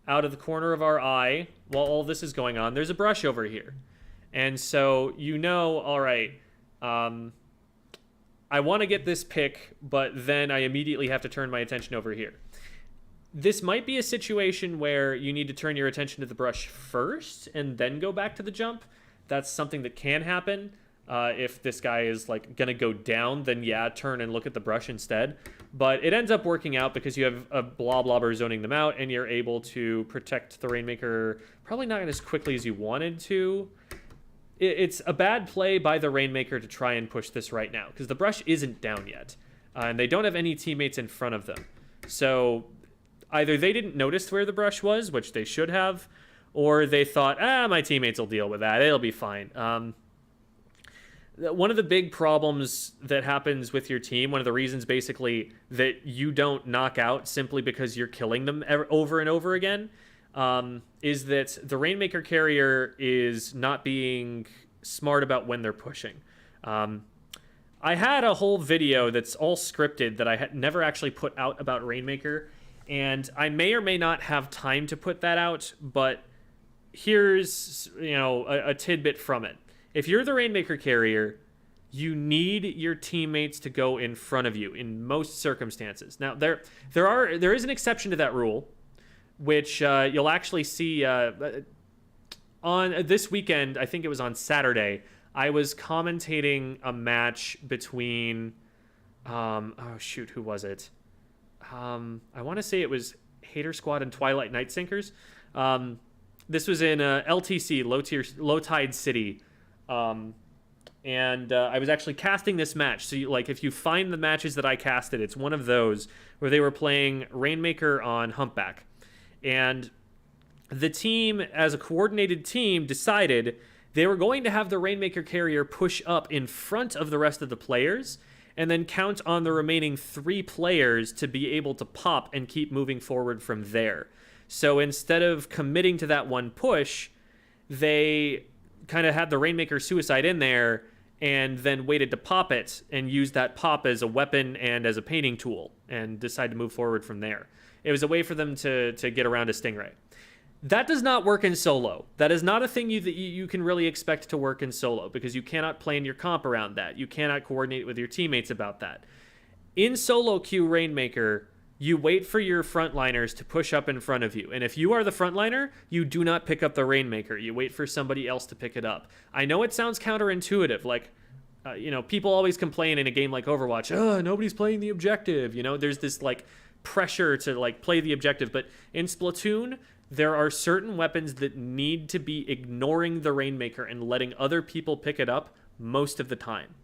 out of the corner of our eye while all this is going on, there's a brush over here. And so all right, I want to get this pick, but then I immediately have to turn my attention over here. This might be a situation where you need to turn your attention to the brush first and then go back to the jump. That's something that can happen. If this guy is like gonna go down, then yeah, turn and look at the brush instead. But it ends up working out because you have a Bloblobber zoning them out, and you're able to protect the Rainmaker probably not as quickly as you wanted to. It's a bad play by the Rainmaker to try and push this right now, because the brush isn't down yet, and they don't have any teammates in front of them. So either they didn't notice where the brush was, which they should have, or they thought, my teammates will deal with that, it'll be fine. One of the big problems that happens with your team, one of the reasons basically that you don't knock out simply because you're killing them over and over again, is that the Rainmaker carrier is not being smart about when they're pushing. I had a whole video that's all scripted that I had never actually put out about Rainmaker, and I may or may not have time to put that out, but here's, a tidbit from it. If you're the Rainmaker carrier, you need your teammates to go in front of you in most circumstances. Now, there is an exception to that rule, which you'll actually see on this weekend. I think it was on Saturday. I was commentating a match between, who was it? I want to say it was Hater Squad and Twilight Night Sinkers. This was in LTC, Low Tide City. And I was actually casting this match. So, if you find the matches that I casted, it's one of those where they were playing Rainmaker on Humpback. And the team, as a coordinated team, decided they were going to have the Rainmaker carrier push up in front of the rest of the players and then count on the remaining 3 players to be able to pop and keep moving forward from there. So instead of committing to that one push, they kind of had the Rainmaker suicide in there and then waited to pop it and use that pop as a weapon and as a painting tool and decide to move forward from there. It was a way for them to get around a Stingray. That does not work in solo. That is not a thing you can really expect to work in solo, because you cannot plan your comp around that. You cannot coordinate with your teammates about that. In solo queue Rainmaker, you wait for your frontliners to push up in front of you. And if you are the frontliner, you do not pick up the Rainmaker. You wait for somebody else to pick it up. I know it sounds counterintuitive. People always complain in a game like Overwatch, nobody's playing the objective. There's this pressure to play the objective. But in Splatoon, there are certain weapons that need to be ignoring the Rainmaker and letting other people pick it up most of the time.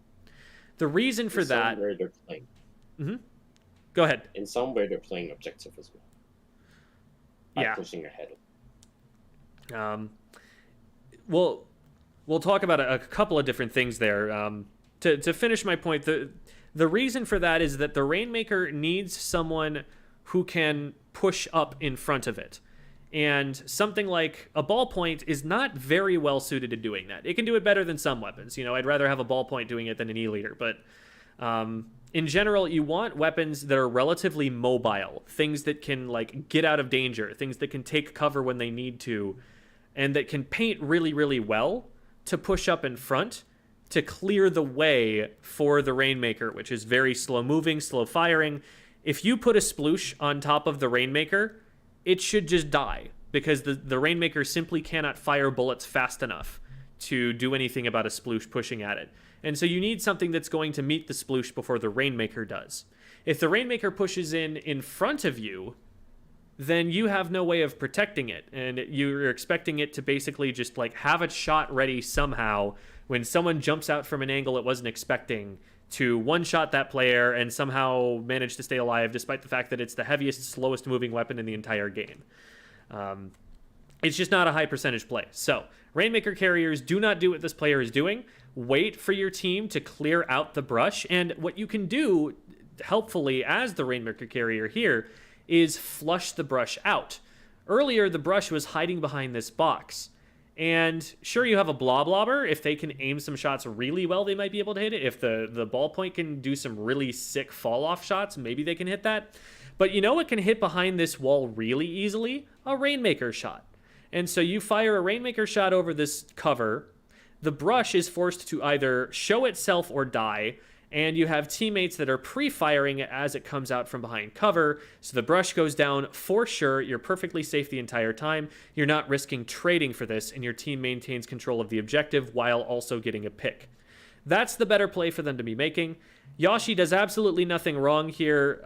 The reason for that... Where they're playing. Mm-hmm. Go ahead. In some way, they're playing objective as well. By Yeah. pushing ahead. We'll talk about a couple of different things there. To finish my point, the reason for that is that the Rainmaker needs someone who can push up in front of it. And something like a ballpoint is not very well suited to doing that. It can do it better than some weapons. I'd rather have a ballpoint doing it than an E-liter. But in general, you want weapons that are relatively mobile. Things that can, get out of danger. Things that can take cover when they need to. And that can paint really, really well to push up in front to clear the way for the Rainmaker, which is very slow-moving, slow-firing. If you put a sploosh on top of the Rainmaker, it should just die, because the Rainmaker simply cannot fire bullets fast enough to do anything about a sploosh pushing at it. And so you need something that's going to meet the sploosh before the Rainmaker does. If the Rainmaker pushes in front of you, then you have no way of protecting it, and you're expecting it to basically just have a shot ready somehow when someone jumps out from an angle it wasn't expecting to one-shot that player and somehow manage to stay alive despite the fact that it's the heaviest, slowest moving weapon in the entire game. It's just not a high percentage play. So, Rainmaker carriers, do not do what this player is doing. Wait for your team to clear out the brush, and what you can do, helpfully, as the Rainmaker carrier here, is flush the brush out. Earlier, the brush was hiding behind this box. And sure, you have a Bloblobber. If they can aim some shots really well, they might be able to hit it. If the ballpoint can do some really sick fall-off shots, maybe they can hit that. But you know what can hit behind this wall really easily? A Rainmaker shot. And so you fire a Rainmaker shot over this cover. The brush is forced to either show itself or die. And you have teammates that are pre-firing as it comes out from behind cover. So the brush goes down for sure. You're perfectly safe the entire time. You're not risking trading for this, and your team maintains control of the objective while also getting a pick. That's the better play for them to be making. Yawshi does absolutely nothing wrong here.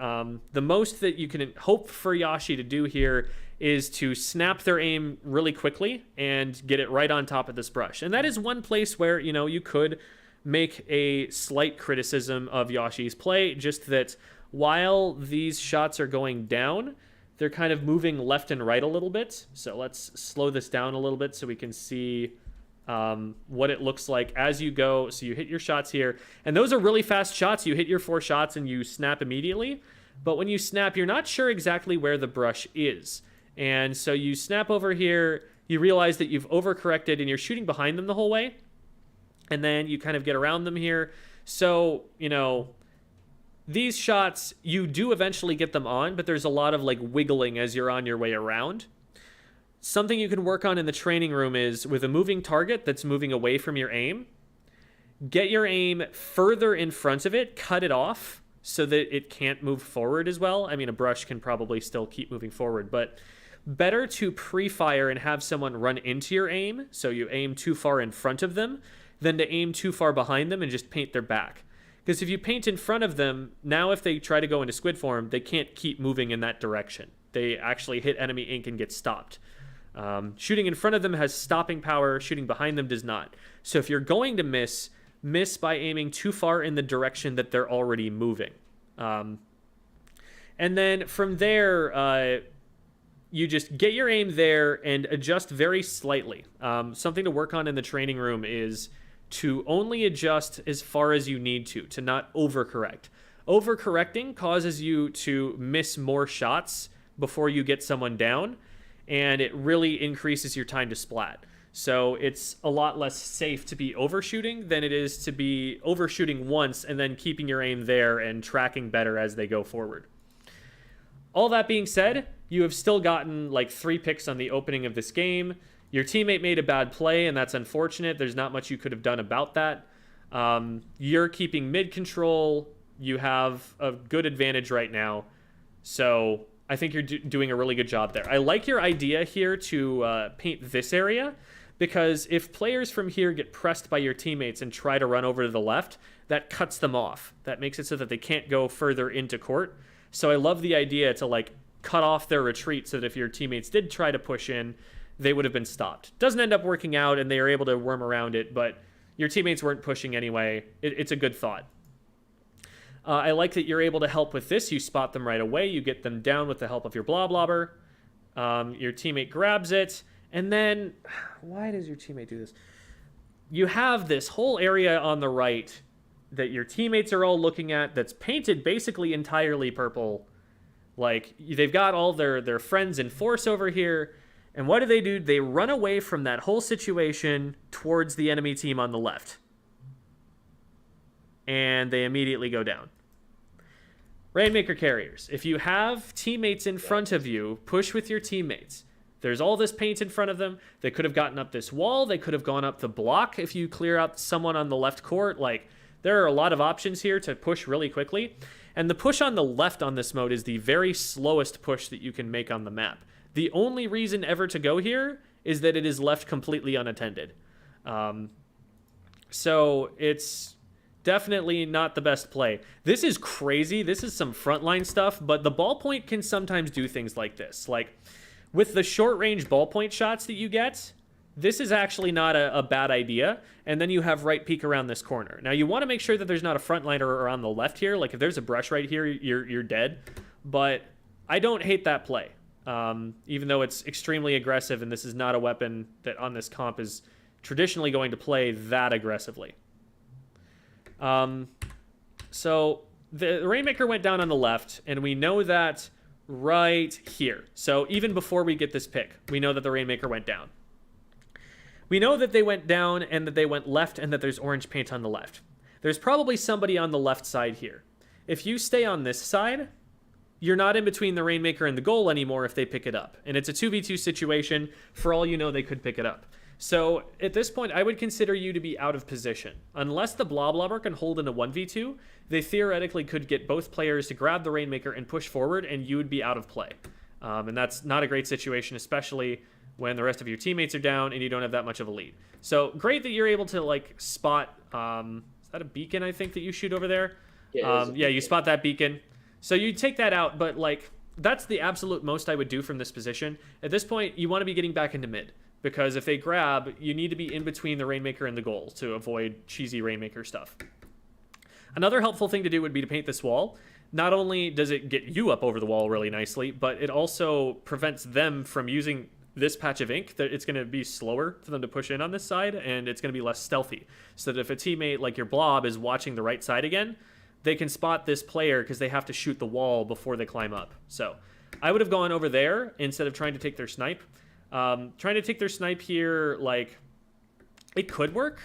The most that you can hope for Yawshi to do here is to snap their aim really quickly and get it right on top of this brush. And that is one place where, you could make a slight criticism of Yawshi's play, just that while these shots are going down, they're kind of moving left and right a little bit. So let's slow this down a little bit so we can see what it looks like as you go. So you hit your shots here, and those are really fast shots. You hit your 4 shots and you snap immediately. But when you snap, you're not sure exactly where the brush is. And so you snap over here, you realize that you've overcorrected and you're shooting behind them the whole way. And then you kind of get around them here. So, these shots, you do eventually get them on, but there's a lot of like wiggling as you're on your way around. Something you can work on in the training room is with a moving target that's moving away from your aim, get your aim further in front of it, cut it off so that it can't move forward as well. I mean, a brush can probably still keep moving forward, but better to pre-fire and have someone run into your aim, so you aim too far in front of them, than to aim too far behind them and just paint their back. Because if you paint in front of them, now if they try to go into squid form, they can't keep moving in that direction. They actually hit enemy ink and get stopped. Shooting in front of them has stopping power, shooting behind them does not. So if you're going to miss by aiming too far in the direction that they're already moving. And then from there, you just get your aim there and adjust very slightly. Something to work on in the training room is to only adjust as far as you need to not overcorrect. Overcorrecting causes you to miss more shots before you get someone down, and it really increases your time to splat. So it's a lot less safe to be overshooting than it is to be overshooting once and then keeping your aim there and tracking better as they go forward. All that being said, you have still gotten like 3 picks on the opening of this game. Your teammate made a bad play, and that's unfortunate. There's not much you could have done about that. You're keeping mid control. You have a good advantage right now. So I think you're doing a really good job there. I like your idea here to paint this area, because if players from here get pressed by your teammates and try to run over to the left, that cuts them off. That makes it so that they can't go further into court. So I love the idea to like cut off their retreat so that if your teammates did try to push in, they would have been stopped. Doesn't end up working out, and they are able to worm around it, but your teammates weren't pushing anyway. It's a good thought. I like that you're able to help with this. You spot them right away. You get them down with the help of your blah blobber. Your teammate grabs it, and then... Why does your teammate do this? You have this whole area on the right that your teammates are all looking at that's painted basically entirely purple. Like, they've got all their friends in force over here. And what do? They run away from that whole situation towards the enemy team on the left. And they immediately go down. Rainmaker carriers. If you have teammates in front of you, push with your teammates. There's all this paint in front of them. They could have gotten up this wall. They could have gone up the block if you clear out someone on the left court. Like, there are a lot of options here to push really quickly. And the push on the left on this mode is the very slowest push that you can make on the map. The only reason ever to go here is that it is left completely unattended. So it's definitely not the best play. This is crazy. This is some frontline stuff, but the ballpoint can sometimes do things like this. Like, with the short-range ballpoint shots that you get, this is actually not a bad idea. And then you have right peek around this corner. Now, you want to make sure that there's not a frontliner on the left here. Like, if there's a brush right here, you're dead. But I don't hate that play. Even though it's extremely aggressive, and this is not a weapon that on this comp is traditionally going to play that aggressively. So the Rainmaker went down on the left, and we know that right here. So even before we get this pick, we know that the Rainmaker went down. We know that they went down and that they went left and that there's orange paint on the left. There's probably somebody on the left side here. If you stay on this side, you're not in between the Rainmaker and the goal anymore if they pick it up. And it's a 2v2 situation. For all you know, they could pick it up. So at this point, I would consider you to be out of position. Unless the Bloblobber can hold in a 1v2, they theoretically could get both players to grab the Rainmaker and push forward, and you would be out of play. And that's not a great situation, especially when the rest of your teammates are down and you don't have that much of a lead. So great that you're able to like spot, is that a beacon I think that you shoot over there? Yeah, you spot that beacon. So you take that out, but like that's the absolute most I would do from this position. At this point, you want to be getting back into mid, because if they grab, you need to be in between the Rainmaker and the goal to avoid cheesy Rainmaker stuff. Another helpful thing to do would be to paint this wall. Not only does it get you up over the wall really nicely, but it also prevents them from using this patch of ink. That it's going to be slower for them to push in on this side, and it's going to be less stealthy. So that if a teammate like your blob is watching the right side again, they can spot this player because they have to shoot the wall before they climb up. So I would have gone over there instead of trying to take their snipe. Trying to take their snipe here, like, it could work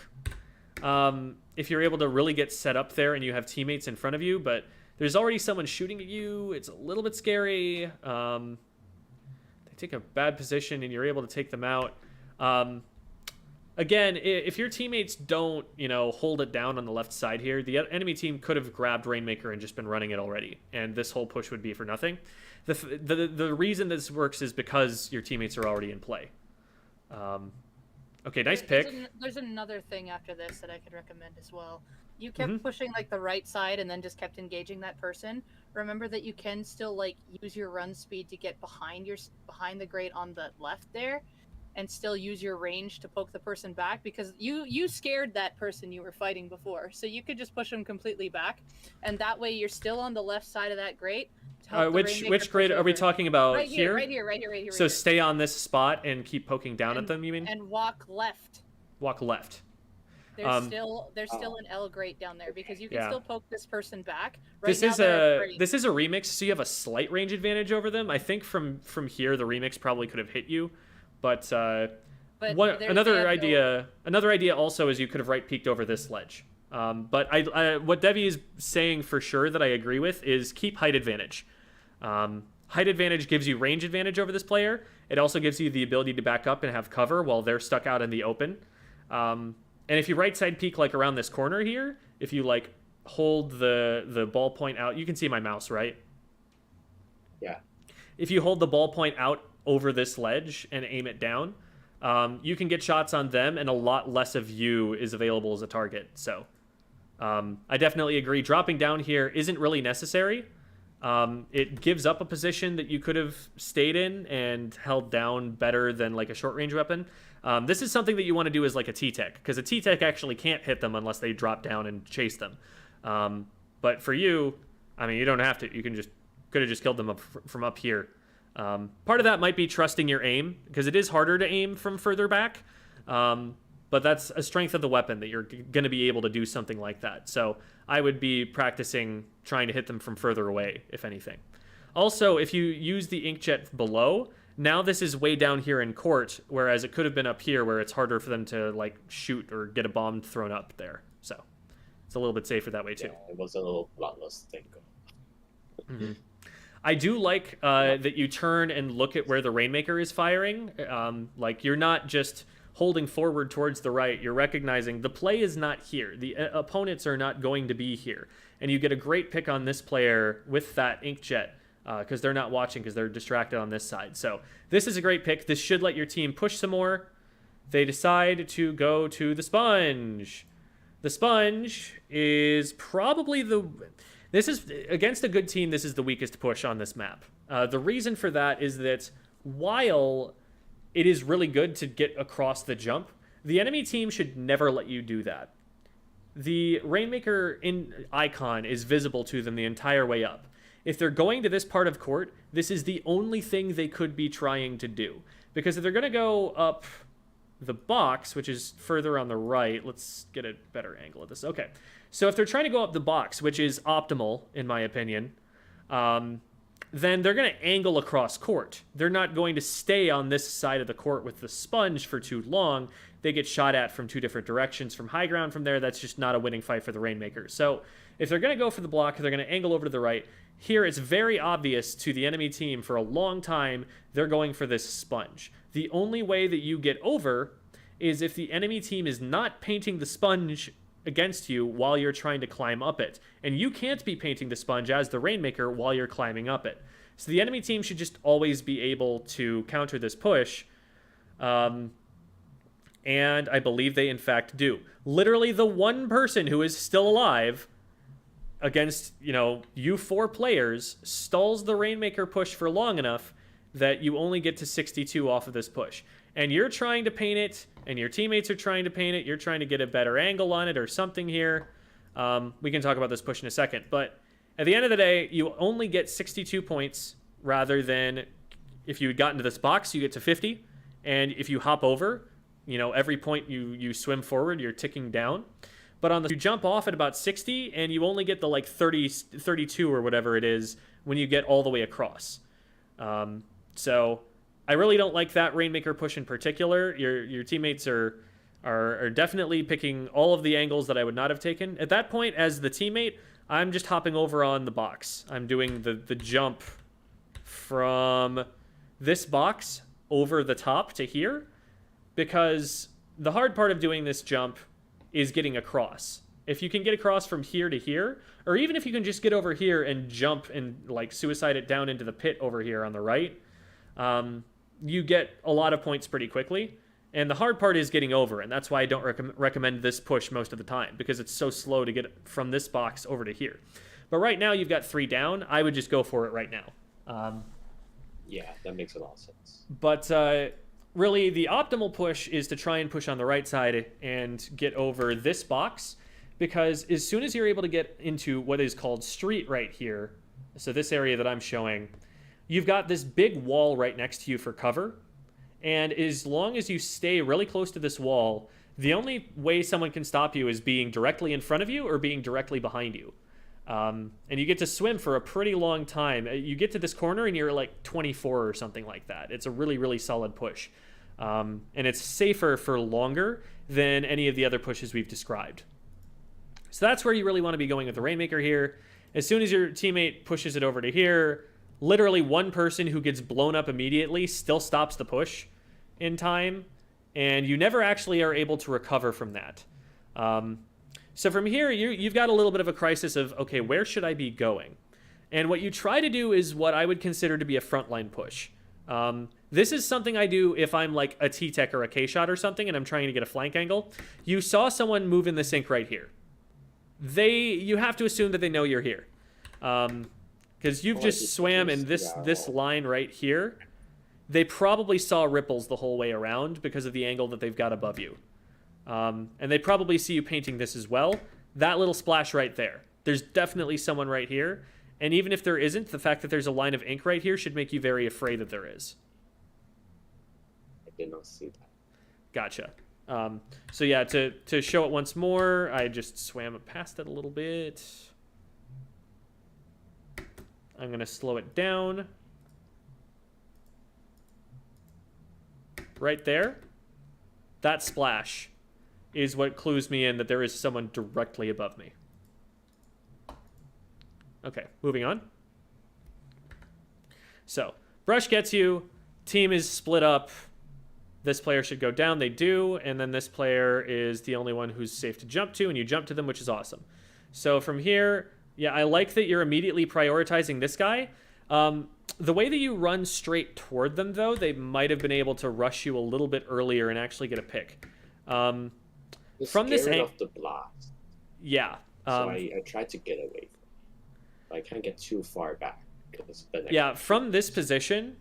if you're able to really get set up there and you have teammates in front of you, but there's already someone shooting at you. It's a little bit scary. They take a bad position and you're able to take them out. Again, if your teammates don't, hold it down on the left side here, the enemy team could have grabbed Rainmaker and just been running it already, and this whole push would be for nothing. The reason this works is because your teammates are already in play. Okay, nice pick. There's another thing after this that I could recommend as well. You kept pushing like the right side and then just kept engaging that person. Remember that you can still like use your run speed to get behind the grate on the left there, and still use your range to poke the person back, because you scared that person you were fighting before. So you could just push them completely back, and that way you're still on the left side of that grate. Which grate are we talking about? Right here, right here. So stay on this spot and keep poking down at them, you mean? And walk left. Walk left. There's still an L grate down there, because you can still poke this person back. This is a remix, so you have a slight range advantage over them. I think from here the remix probably could have hit you, but another idea also is you could have right peeked over this ledge. But what Devi is saying for sure that I agree with is keep height advantage. Height advantage gives you range advantage over this player. It also gives you the ability to back up and have cover while they're stuck out in the open. And if you right side peek like around this corner here, if you like hold the ball point out, you can see my mouse, right? Yeah. If you hold the ball point out over this ledge and aim it down, you can get shots on them, and a lot less of you is available as a target. So I definitely agree. Dropping down here isn't really necessary. It gives up a position that you could have stayed in and held down better than like a short range weapon. This is something that you want to do as like a T-Tech, because a T-Tech actually can't hit them unless they drop down and chase them. But for you, I mean, you don't have to. You could have just killed them from up here. Part of that might be trusting your aim, because it is harder to aim from further back. But that's a strength of the weapon, that you're going to be able to do something like that. So I would be practicing trying to hit them from further away, if anything. Also, if you use the inkjet below, now this is way down here in court, whereas it could have been up here where it's harder for them to like shoot or get a bomb thrown up there. So it's a little bit safer that way too. Yeah, it was a little bloodless thing. I do like that you turn and look at where the Rainmaker is firing. Like, you're not just holding forward towards the right. You're recognizing the play is not here. The opponents are not going to be here. And you get a great pick on this player with that inkjet, because they're not watching, because they're distracted on this side. So this is a great pick. This should let your team push some more. They decide to go to the sponge. The sponge is probably this is, against a good team, this is the weakest push on this map. The reason for that is that while it is really good to get across the jump, the enemy team should never let you do that. The Rainmaker icon is visible to them the entire way up. If they're going to this part of court, this is the only thing they could be trying to do. Because if they're going to go up the box, which is further on the right, let's get a better angle of this. Okay, so if they're trying to go up the box, which is optimal, in my opinion, then they're going to angle across court. They're not going to stay on this side of the court with the sponge for too long. They get shot at from two different directions. From high ground from there, that's just not a winning fight for the Rainmaker. So if they're going to go for the block, they're going to angle over to the right. Here, it's very obvious to the enemy team for a long time they're going for this sponge. The only way that you get over is if the enemy team is not painting the sponge against you while you're trying to climb up it. And you can't be painting the sponge as the rainmaker while you're climbing up it. So the enemy team should just always be able to counter this push. And I believe they in fact do. Literally the one person who is still alive against, you 4 players stalls the rainmaker push for long enough that you only get to 62 off of this push. And you're trying to paint it, and your teammates are trying to paint it. You're trying to get a better angle on it or something here. We can talk about this push in a second. But at the end of the day, you only get 62 points rather than if you had gotten to this box, you get to 50. And if you hop over, every point you swim forward, you're ticking down. But you jump off at about 60, and you only get the 32 or whatever it is when you get all the way across. So I really don't like that rainmaker push in particular. Your teammates are definitely picking all of the angles that I would not have taken. At that point, as the teammate, I'm just hopping over on the box. I'm doing the jump from this box over the top to here, because the hard part of doing this jump is getting across. If you can get across from here to here, or even if you can just get over here and jump and suicide it down into the pit over here on the right, you get a lot of points pretty quickly. And the hard part is getting over, and that's why I don't recommend this push most of the time, because it's so slow to get from this box over to here. But right now you've got 3 down. I would just go for it right now. Yeah, that makes a lot of sense. But really, the optimal push is to try and push on the right side and get over this box, because as soon as you're able to get into what is called street right here, so this area that I'm showing, you've got this big wall right next to you for cover. And as long as you stay really close to this wall, the only way someone can stop you is being directly in front of you or being directly behind you. And you get to swim for a pretty long time. You get to this corner and you're 24 or something like that. It's a really, really solid push. And it's safer for longer than any of the other pushes we've described. So that's where you really want to be going with the Rainmaker here. As soon as your teammate pushes it over to here, literally one person who gets blown up immediately still stops the push in time, and you never actually are able to recover from that. So from here, you've got a little bit of a crisis of, okay, where should I be going? And what you try to do is what I would consider to be a frontline push. This is something I do if I'm like a T-Tech or a K-Shot or something and I'm trying to get a flank angle. You saw someone move in the sink right here. You have to assume that they know you're here. Because you've just swam in this line right here. They probably saw ripples the whole way around because of the angle that they've got above you. And they probably see you painting this as well. That little splash right there. There's definitely someone right here. And even if there isn't, the fact that there's a line of ink right here should make you very afraid that there is. I did not see that. Gotcha. So yeah, to show it once more, I just swam past it a little bit. I'm going to slow it down. Right there. That splash is what clues me in that there is someone directly above me. Okay, moving on. So, brush gets you. Team is split up. This player should go down. They do. And then this player is the only one who's safe to jump to. And you jump to them, which is awesome. So from here, yeah, I like that you're immediately prioritizing this guy. The way that you run straight toward them, though, they might have been able to rush you a little bit earlier and actually get a pick. From this angle, of the blast. Yeah. So I tried to get away from it. I can't get too far back. Yeah, from this position,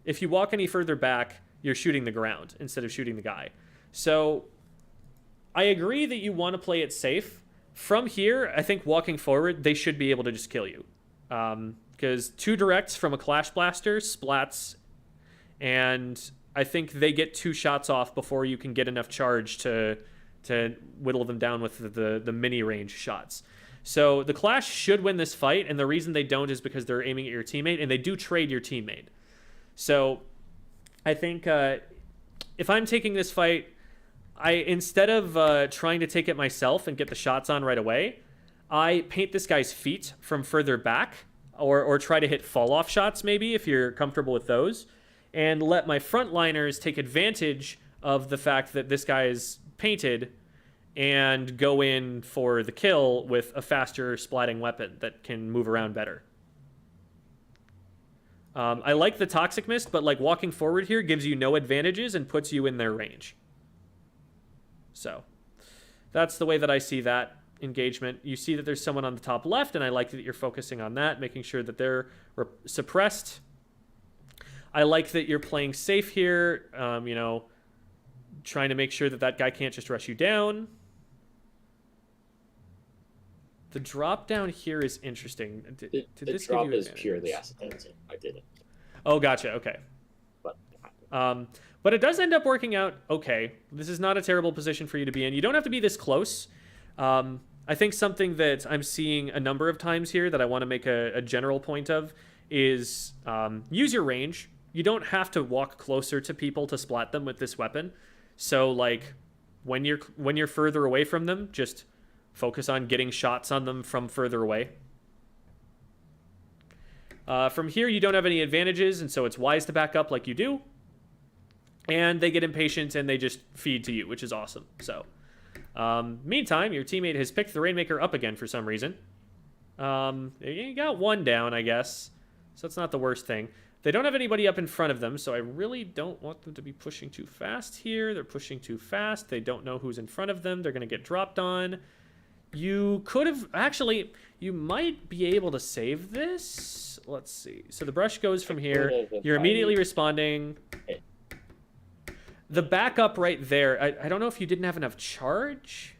if you walk any further back, you're shooting the ground instead of shooting the guy. So I agree that you want to play it safe. From here, I think walking forward, they should be able to just kill you. Because 2 directs from a Clash Blaster splats, and I think they get 2 shots off before you can get enough charge to whittle them down with the mini range shots. So the Clash should win this fight, and the reason they don't is because they're aiming at your teammate, and they do trade your teammate. So I think if I'm taking this fight, instead of trying to take it myself and get the shots on right away, I paint this guy's feet from further back, or try to hit fall-off shots maybe if you're comfortable with those, and let my frontliners take advantage of the fact that this guy is painted and go in for the kill with a faster splatting weapon that can move around better. I like the Toxic Mist, but like walking forward here gives you no advantages and puts you in their range. So that's the way that I see that engagement. You see that there's someone on the top left, and I like that you're focusing on that, making sure that they're suppressed. I like that you're playing safe here, you know, trying to make sure that that guy can't just rush you down. The drop down here is interesting. The drop is purely accidental. I did it. Oh, gotcha. Okay. But it does end up working out okay. This is not a terrible position for you to be in. You don't have to be this close. I think something that I'm seeing a number of times here that I want to make a general point of is use your range. You don't have to walk closer to people to splat them with this weapon. So like when you're further away from them, just focus on getting shots on them from further away. From here, you don't have any advantages, and so it's wise to back up like you do. And they get impatient, and they just feed to you, which is awesome. So, meantime, your teammate has picked the Rainmaker up again for some reason. You got one down, I guess. So that's not the worst thing. They don't have anybody up in front of them, so I really don't want them to be pushing too fast here. They're pushing too fast. They don't know who's in front of them. They're going to get dropped on. You could have... Actually, you might be able to save this. Let's see. So the brush goes from here. You're immediately responding. The backup right there, I don't know if you didn't have enough charge.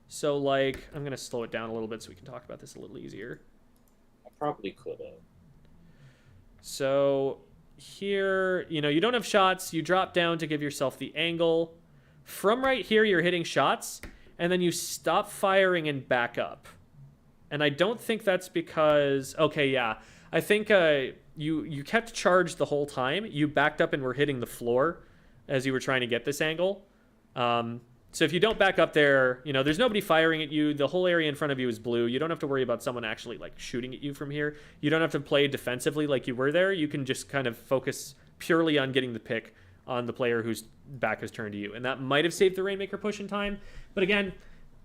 So, like, I'm going to slow it down a little bit so we can talk about this a little easier. I probably could have. So, here, you know, you don't have shots. You drop down to give yourself the angle. From right here, you're hitting shots, and then you stop firing and back up. And I don't think that's because... Okay, yeah. I think you kept charged the whole time. You backed up and were hitting the floor as you were trying to get this angle. So if you don't back up there, you know, there's nobody firing at you. The whole area in front of you is blue. You don't have to worry about someone actually, like, shooting at you from here. You don't have to play defensively like you were there. You can just kind of focus purely on getting the pick on the player whose back is turned to you. And that might have saved the Rainmaker push in time. But again,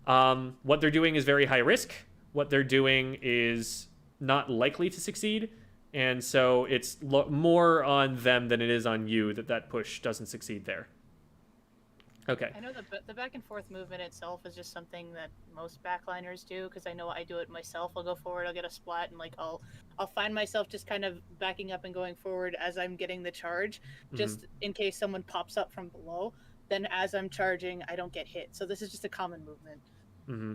what they're doing is very high risk. What they're doing is not likely to succeed. And so it's more on them than it is on you that push doesn't succeed there. Okay. I know the back and forth movement itself is just something that most backliners do, because I know I do it myself. I'll go forward, I'll get a splat, and like I'll find myself just kind of backing up and going forward as I'm getting the charge, just in case someone pops up from below. Then as I'm charging, I don't get hit. So this is just a common movement. Mm-hmm.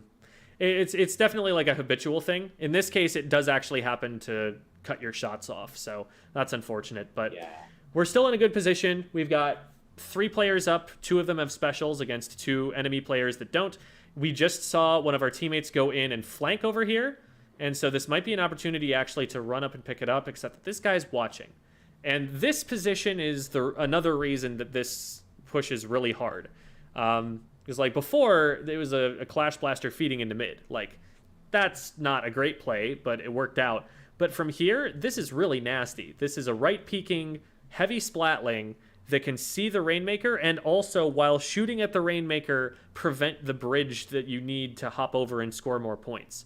It's definitely like a habitual thing. In this case, it does actually happen to cut your shots off, so that's unfortunate. But yeah, we're still in a good position. We've got 3 players up. 2 of them have specials against 2 enemy players that don't. We just saw one of our teammates go in and flank over here, and so this might be an opportunity actually to run up and pick it up, except that this guy's watching. And this position is another reason that this push is really hard. Because like before, there was a Clash Blaster feeding into mid. Like, that's not a great play, but it worked out. But from here, this is really nasty. This is a right-peeking, heavy splatling that can see the Rainmaker, and also, while shooting at the Rainmaker, prevent the bridge that you need to hop over and score more points.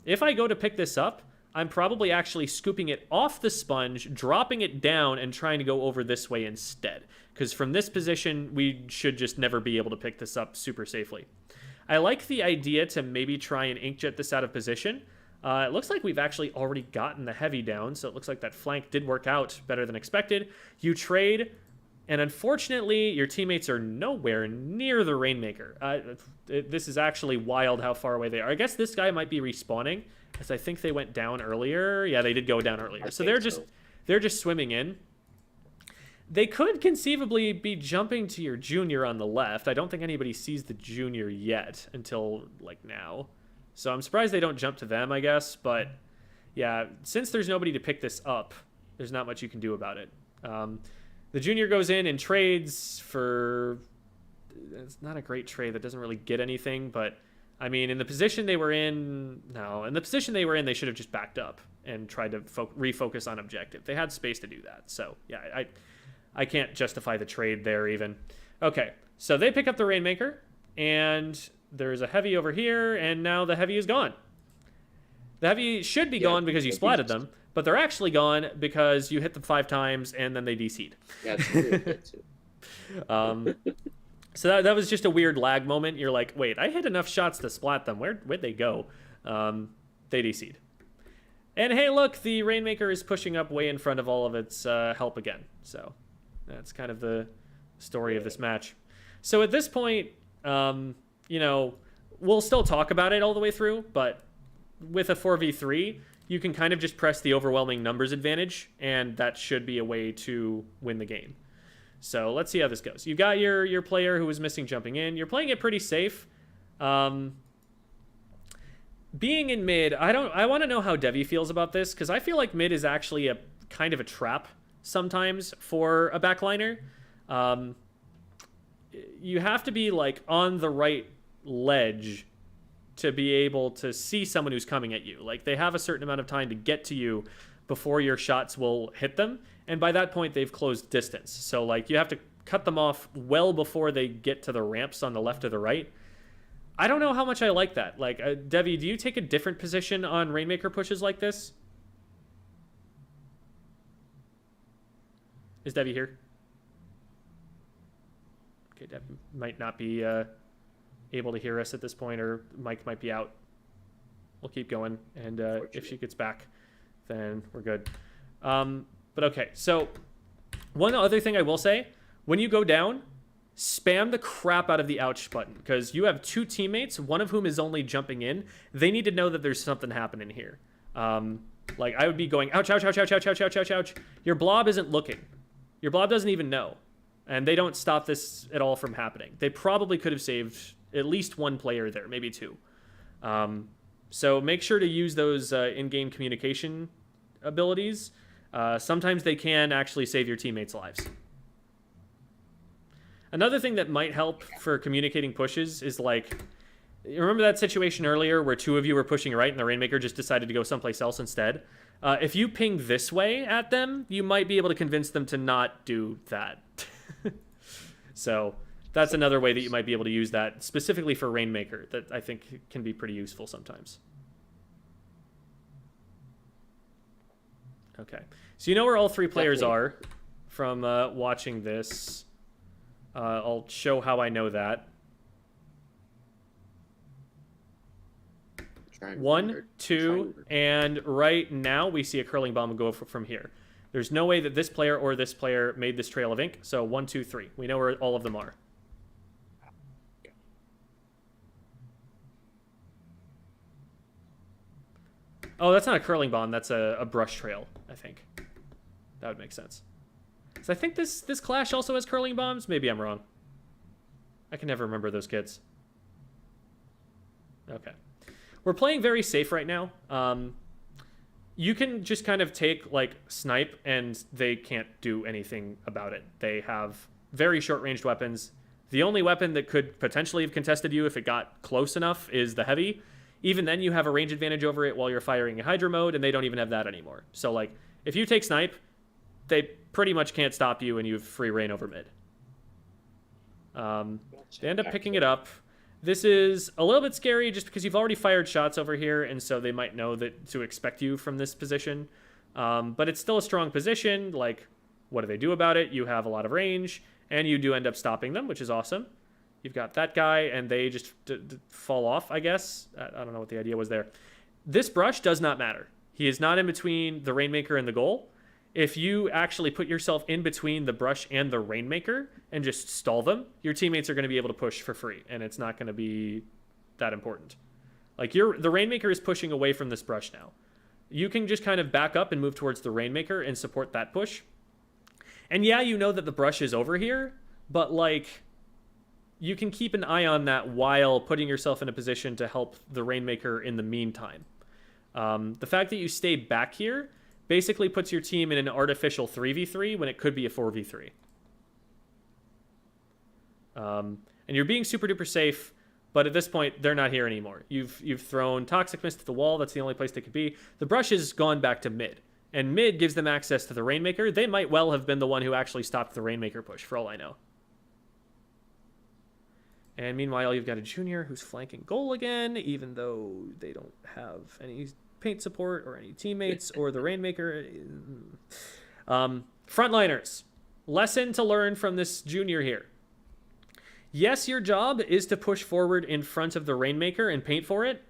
If I go to pick this up, I'm probably actually scooping it off the sponge, dropping it down, and trying to go over this way instead. Because from this position, we should just never be able to pick this up super safely. I like the idea to maybe try and inkjet this out of position. It looks like we've actually already gotten the heavy down, so it looks like that flank did work out better than expected. You trade, and unfortunately, your teammates are nowhere near the Rainmaker. This is actually wild how far away they are. I guess this guy might be respawning, because I think they went down earlier. Yeah, they did go down earlier. So they're just swimming in. They could conceivably be jumping to your junior on the left. I don't think anybody sees the junior yet until, like, now. So I'm surprised they don't jump to them, I guess. But, yeah, since there's nobody to pick this up, there's not much you can do about it. The junior goes in and trades for... It's not a great trade. That doesn't really get anything. But, I mean, in the position they were in... No, in the position they were in, they should have just backed up and tried to refocus on objective. They had space to do that. So, yeah, I can't justify the trade there even. Okay, so they pick up the Rainmaker, and there's a heavy over here, and now the heavy is gone. The heavy should be gone because you splatted them, but they're actually gone because you hit them 5 times and then they DC'd. Yeah, it's weird that too. So that was just a weird lag moment. You're like, wait, I hit enough shots to splat them. Where'd they go? They DC'd. And hey, look, the Rainmaker is pushing up way in front of all of its help again. So that's kind of the story of this match. So at this point, you know, we'll still talk about it all the way through, but with a 4v3, you can kind of just press the overwhelming numbers advantage, and that should be a way to win the game. So let's see how this goes. You've got your player who was missing jumping in. You're playing it pretty safe. Being in mid, I want to know how Devi feels about this, because I feel like mid is actually a kind of a trap sometimes for a backliner. You have to be like on the right ledge to be able to see someone who's coming at you. Like, they have a certain amount of time to get to you before your shots will hit them, and by that point they've closed distance. So like, you have to cut them off well before they get to the ramps on the left or the right. I don't know how much I like that. Like, Devi, do you take a different position on Rainmaker pushes like this? Is Devi here? Okay, Devi might not be able to hear us at this point, or Mike might be out. We'll keep going, and if she gets back, then we're good. But okay, so one other thing I will say, when you go down, spam the crap out of the ouch button, because you have 2 teammates, one of whom is only jumping in. They need to know that there's something happening here. Like, I would be going, ouch, ouch, ouch, ouch, ouch, ouch, ouch, ouch, ouch. Your blob isn't looking. Your blob doesn't even know. And they don't stop this at all from happening. They probably could have saved at least 1 player there, maybe 2. So make sure to use those in-game communication abilities. Sometimes they can actually save your teammates' lives. Another thing that might help for communicating pushes is, like, you remember that situation earlier where 2 of you were pushing right and the Rainmaker just decided to go someplace else instead? If you ping this way at them, you might be able to convince them to not do that. So that's another way that you might be able to use that, specifically for Rainmaker, that I think can be pretty useful sometimes. Okay, so you know where all 3 players are from watching this. I'll show how I know that. 1, 2, and right now we see a curling bomb go from here. There's no way that this player or this player made this trail of ink, so 1, 2, 3. We know where all of them are. Oh, that's not a curling bomb, that's a brush trail, I think. That would make sense. So I think this clash also has curling bombs. Maybe I'm wrong. I can never remember those kids. Okay. We're playing very safe right now. You can just kind of take, like, snipe, and they can't do anything about it. They have very short-ranged weapons. The only weapon that could potentially have contested you if it got close enough is the heavy. Even then, you have a range advantage over it while you're firing in Hydra mode, and they don't even have that anymore. So, like, if you take snipe, they pretty much can't stop you, and you have free reign over mid. They end up picking it up. This is a little bit scary just because you've already fired shots over here, and so they might know that to expect you from this position. But it's still a strong position. Like, what do they do about it? You have a lot of range, and you do end up stopping them, which is awesome. You've got that guy, and they just fall off, I guess. I don't know what the idea was there. This brush does not matter. He is not in between the Rainmaker and the goal. If you actually put yourself in between the brush and the Rainmaker and just stall them, your teammates are going to be able to push for free, and it's not going to be that important. Like, the Rainmaker is pushing away from this brush now. You can just kind of back up and move towards the Rainmaker and support that push. And yeah, you know that the brush is over here, but, like, you can keep an eye on that while putting yourself in a position to help the Rainmaker in the meantime. The fact that you stay back here basically puts your team in an artificial 3v3 when it could be a 4v3. And you're being super duper safe, but at this point, they're not here anymore. You've thrown Toxic Mist at the wall. That's the only place they could be. The brush has gone back to mid. and mid gives them access to the Rainmaker. They might well have been the one who actually stopped the Rainmaker push, for all I know. And meanwhile, you've got a junior who's flanking goal again, even though they don't have any paint support or any teammates or the Rainmaker. Frontliners, lesson to learn from this junior here. Yes, your job is to push forward in front of the Rainmaker and paint for it,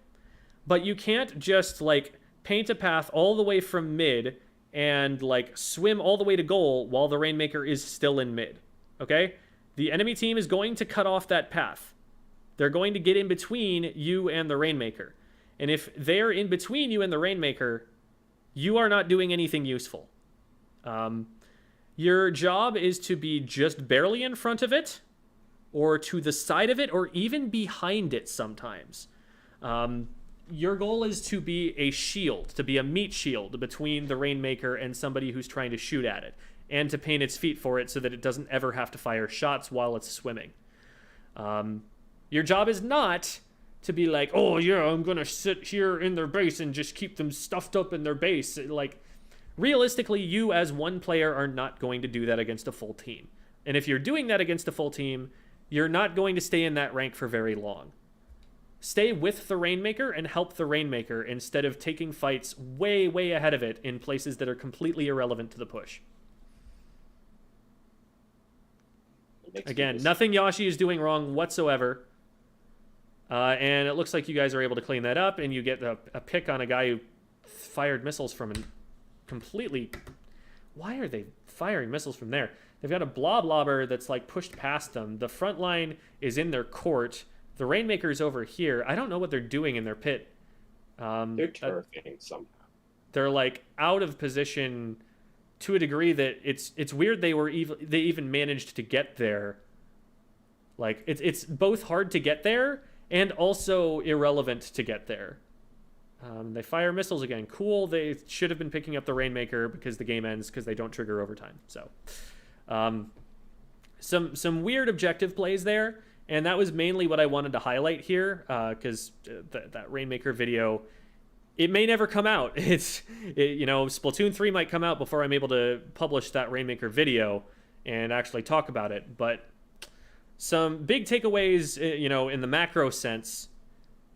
but you can't just, like, paint a path all the way from mid and, like, swim all the way to goal while the Rainmaker is still in mid, okay? The enemy team is going to cut off that path. They're going to get in between you and the Rainmaker. And if they're in between you and the Rainmaker, you are not doing anything useful. Your job is to be just barely in front of it, or to the side of it, or even behind it sometimes. Your goal is to be a shield, to be a meat shield between the Rainmaker and somebody who's trying to shoot at it, and to paint its feet for it so that it doesn't ever have to fire shots while it's swimming. Your job is not to be like, oh yeah, I'm gonna sit here in their base and just keep them stuffed up in their base. Like, realistically, you as one player are not going to do that against a full team. And if you're doing that against a full team, you're not going to stay in that rank for very long. Stay with the Rainmaker and help the Rainmaker instead of taking fights way, way ahead of it in places that are completely irrelevant to the push. Again, nothing Yawshi is doing wrong whatsoever. And it looks like you guys are able to clean that up, and you get a pick on a guy who fired missiles from a completely... Why are they firing missiles from there? They've got a blob-lobber that's, like, pushed past them. The front line is in their court. The Rainmaker's over here. I don't know what they're doing in their pit. They're turfing somehow. They're, like, out of position to a degree that it's weird they even managed to get there. Like, it's both hard to get there and also irrelevant to get there. They fire missiles again. Cool. They should have been picking up the Rainmaker because the game ends because they don't trigger overtime. So, some weird objective plays there, and that was mainly what I wanted to highlight here, because that Rainmaker video, it may never come out. Splatoon 3 might come out before I'm able to publish that Rainmaker video and actually talk about it, but some big takeaways, in the macro sense,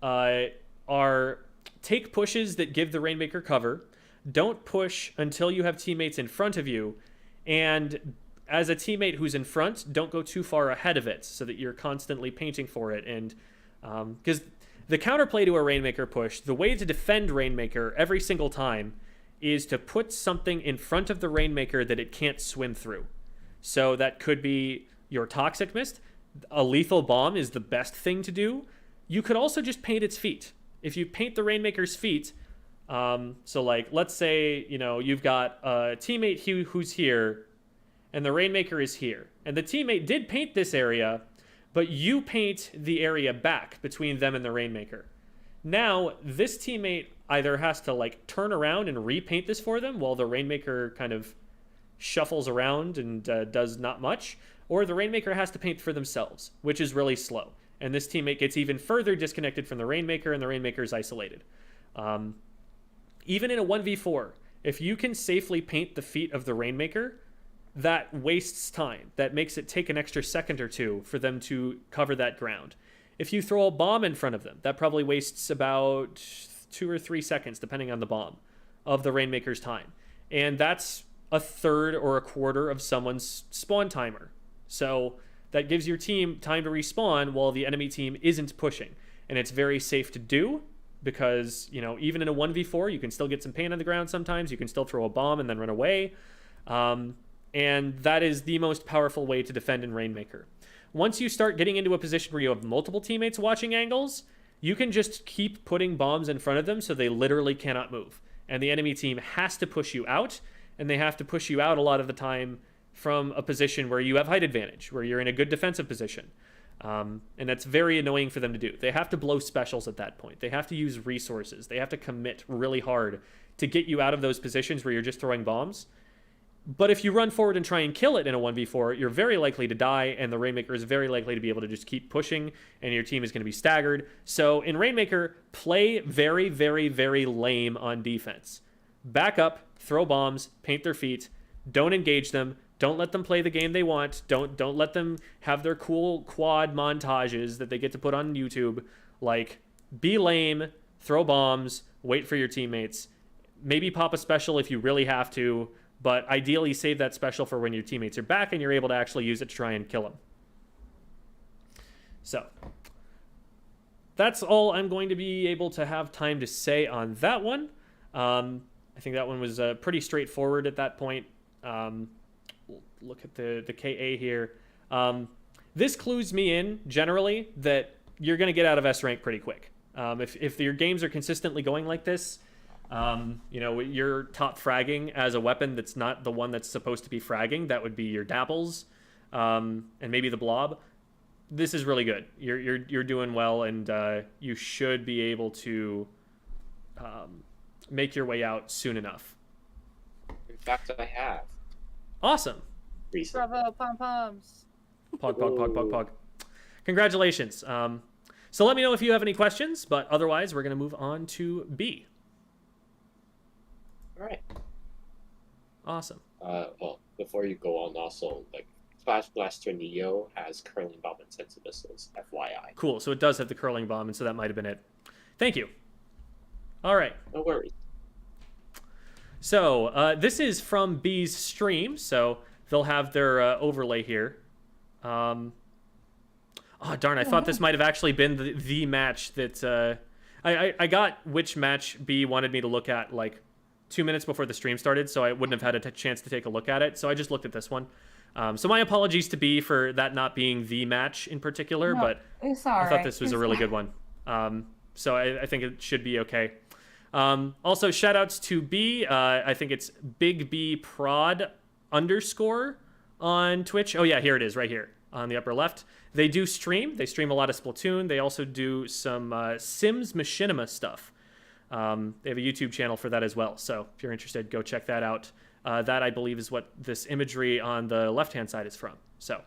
are take pushes that give the Rainmaker cover, don't push until you have teammates in front of you, and as a teammate who's in front, don't go too far ahead of it so that you're constantly painting for it. And because the counterplay to a Rainmaker push, the way to defend Rainmaker every single time is to put something in front of the Rainmaker that it can't swim through. So that could be your Toxic Mist. A lethal bomb is the best thing to do. You could also just paint its feet. If you paint the Rainmaker's feet, so like, let's say, you've got a teammate who's here, and the Rainmaker is here. And the teammate did paint this area, but you paint the area back between them and the Rainmaker. Now, this teammate either has to, like, turn around and repaint this for them while the Rainmaker kind of shuffles around and does not much, or the Rainmaker has to paint for themselves, which is really slow. And this teammate gets even further disconnected from the Rainmaker, and the Rainmaker is isolated. Even in a 1v4, if you can safely paint the feet of the Rainmaker, that wastes time. That makes it take an extra second or two for them to cover that ground. If you throw a bomb in front of them, that probably wastes about 2 or 3 seconds, depending on the bomb, of the Rainmaker's time. And that's a third or a quarter of someone's spawn timer. So that gives your team time to respawn while the enemy team isn't pushing. And it's very safe to do because, even in a 1v4, you can still get some paint on the ground sometimes. You can still throw a bomb and then run away. And that is the most powerful way to defend in Rainmaker. Once you start getting into a position where you have multiple teammates watching angles, you can just keep putting bombs in front of them so they literally cannot move. And the enemy team has to push you out, and they have to push you out a lot of the time from a position where you have height advantage, where you're in a good defensive position. And that's very annoying for them to do. They have to blow specials at that point. They have to use resources. They have to commit really hard to get you out of those positions where you're just throwing bombs. But if you run forward and try and kill it in a 1v4, you're very likely to die, and the Rainmaker is very likely to be able to just keep pushing, and your team is going to be staggered. So in Rainmaker, play very, very, very lame on defense. Back up, throw bombs, paint their feet, don't engage them, don't let them play the game they want, don't let them have their cool quad montages that they get to put on YouTube. Like, be lame, throw bombs, wait for your teammates, maybe pop a special if you really have to, but ideally save that special for when your teammates are back and you're able to actually use it to try and kill them. So that's all I'm going to be able to have time to say on that one. I think that one was pretty straightforward at that point. We'll look at the KA here. This clues me in, generally, that you're going to get out of S rank pretty quick. If your games are consistently going like this, you're top fragging as a weapon that's not the one that's supposed to be fragging. That would be your dabbles, and maybe the blob. This is really good. You're doing well, and you should be able to make your way out soon enough. In fact, I have. Awesome. Recently. Bravo, pom-poms. Pog. Congratulations. So let me know if you have any questions, but otherwise we're going to move on to B. All right. Awesome. Well, before you go on, also, like, Flash Blaster Neo has curling bomb and sensor missiles, FYI. Cool. So it does have the curling bomb, and so that might have been it. Thank you. All right. No worries. So this is from B's stream, so they'll have their overlay here. Oh, darn, I thought this might have actually been the match that... I got which match B wanted me to look at, like, 2 minutes before the stream started, so I wouldn't have had a chance to take a look at it, so I just looked at this one. So my apologies to B for that not being the match in particular, No, but it's all I thought right. this was a really good one. So I think it should be okay. Also, shout outs to B. I think it's BigB Prod _ on Twitch. Oh yeah, here it is right here on the upper left. They do stream. They stream a lot of Splatoon. They also do some Sims Machinima stuff. They have a YouTube channel for that as well. So if you're interested, go check that out. That, I believe, is what this imagery on the left-hand side is from. So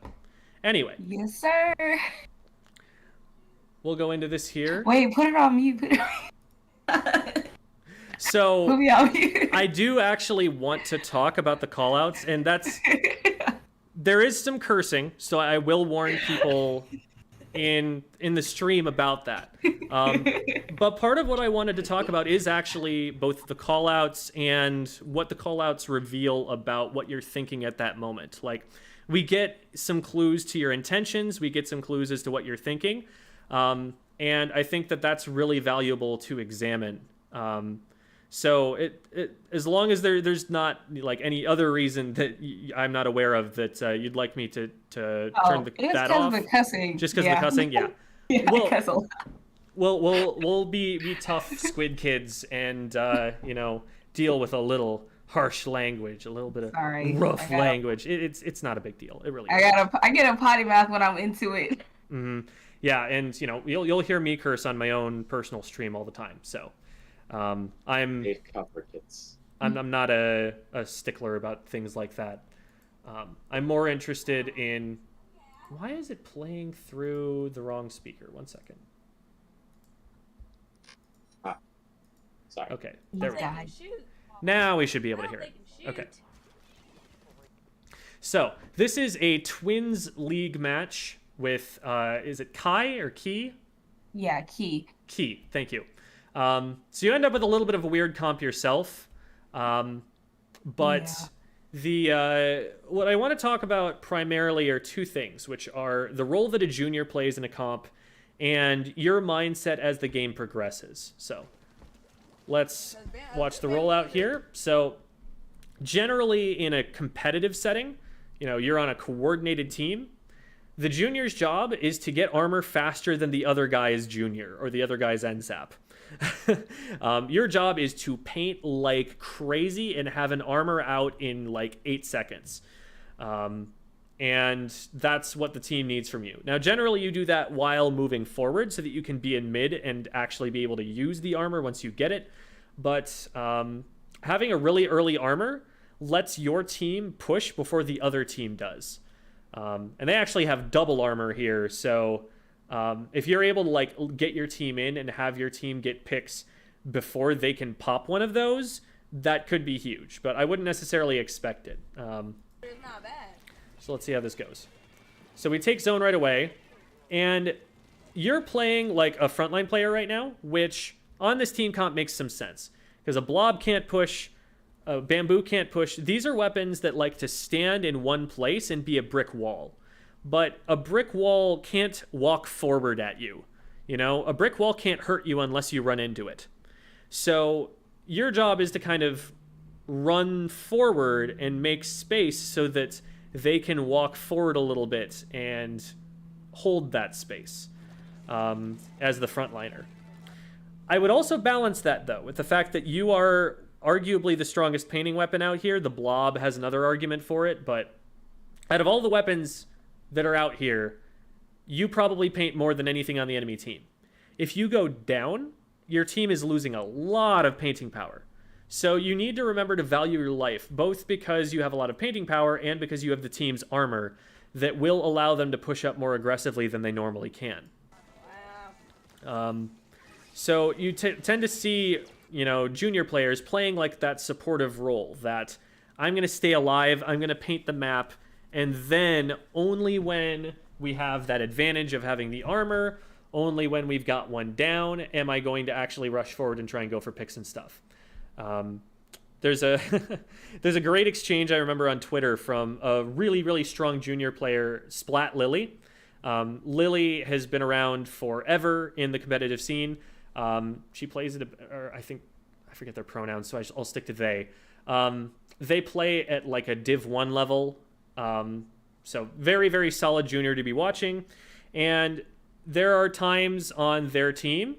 anyway. Yes, sir. We'll go into this here. Wait, put it on mute. Put it on... So Put me on mute. I do actually want to talk about the callouts, and there is some cursing, so I will warn people in the stream about that. But part of what I wanted to talk about is actually both the callouts and what the callouts reveal about what you're thinking at that moment. Like, we get some clues to your intentions, we get some clues as to what you're thinking, and I think that that's really valuable to examine. So as long as there's not like any other reason that I'm not aware of that you'd like me to turn that off, the cussing. just because of the cussing, yeah. Yeah, Well, I cuss a lot. We'll be tough squid kids and deal with a little harsh language, a little bit of rough language. It's not a big deal. It really. I get a potty mouth when I'm into it. Mm-hmm. Yeah, and you'll hear me curse on my own personal stream all the time. So. I'm not a stickler about things like that. I'm more interested in why is it playing through the wrong speaker? 1 second. Sorry. Okay, there we go. Died. Now we should be able to hear it. Okay. So this is a Twins League match with is it Kai or Key? Yeah, Key. Key. Thank you. So you end up with a little bit of a weird comp yourself, but what I want to talk about primarily are two things, which are the role that a junior plays in a comp and your mindset as the game progresses. So let's watch the rollout here. So generally in a competitive setting, you're on a coordinated team. The junior's job is to get armor faster than the other guy's junior or the other guy's NSAP. Your job is to paint like crazy and have an armor out in like 8 seconds. And that's what the team needs from you. Now, generally you do that while moving forward so that you can be in mid and actually be able to use the armor once you get it. But having a really early armor lets your team push before the other team does. And they actually have double armor here, so if you're able to like get your team in and have your team get picks before they can pop one of those, that could be huge, but I wouldn't necessarily expect it. It's not bad. So let's see how this goes. So we take zone right away, and you're playing like a frontline player right now, which on this team comp makes some sense. Because a blob can't push, a bamboo can't push. These are weapons that like to stand in one place and be a brick wall. But a brick wall can't walk forward at you. You know, a brick wall can't hurt you unless you run into it. So your job is to kind of run forward and make space so that they can walk forward a little bit and hold that space as the frontliner. I would also balance that, though, with the fact that you are arguably the strongest painting weapon out here. The blob has another argument for it, but out of all the weapons that are out here, you probably paint more than anything on the enemy team. If you go down, your team is losing a lot of painting power. So you need to remember to value your life, both because you have a lot of painting power and because you have the team's armor that will allow them to push up more aggressively than they normally can. Wow. So you tend to see, you know, junior players playing like that supportive role, that I'm going to stay alive, I'm going to paint the map, and then only when we have that advantage of having the armor, only when we've got one down, am I going to actually rush forward and try and go for picks and stuff. There's a there's a great exchange I remember on Twitter from a really, really strong junior player, Splat Lily. Lily has been around forever in the competitive scene. She plays it, or I forget their pronouns, so I'll stick to they. They play at like a Div 1 level. So very, very solid junior to be watching. And there are times on their team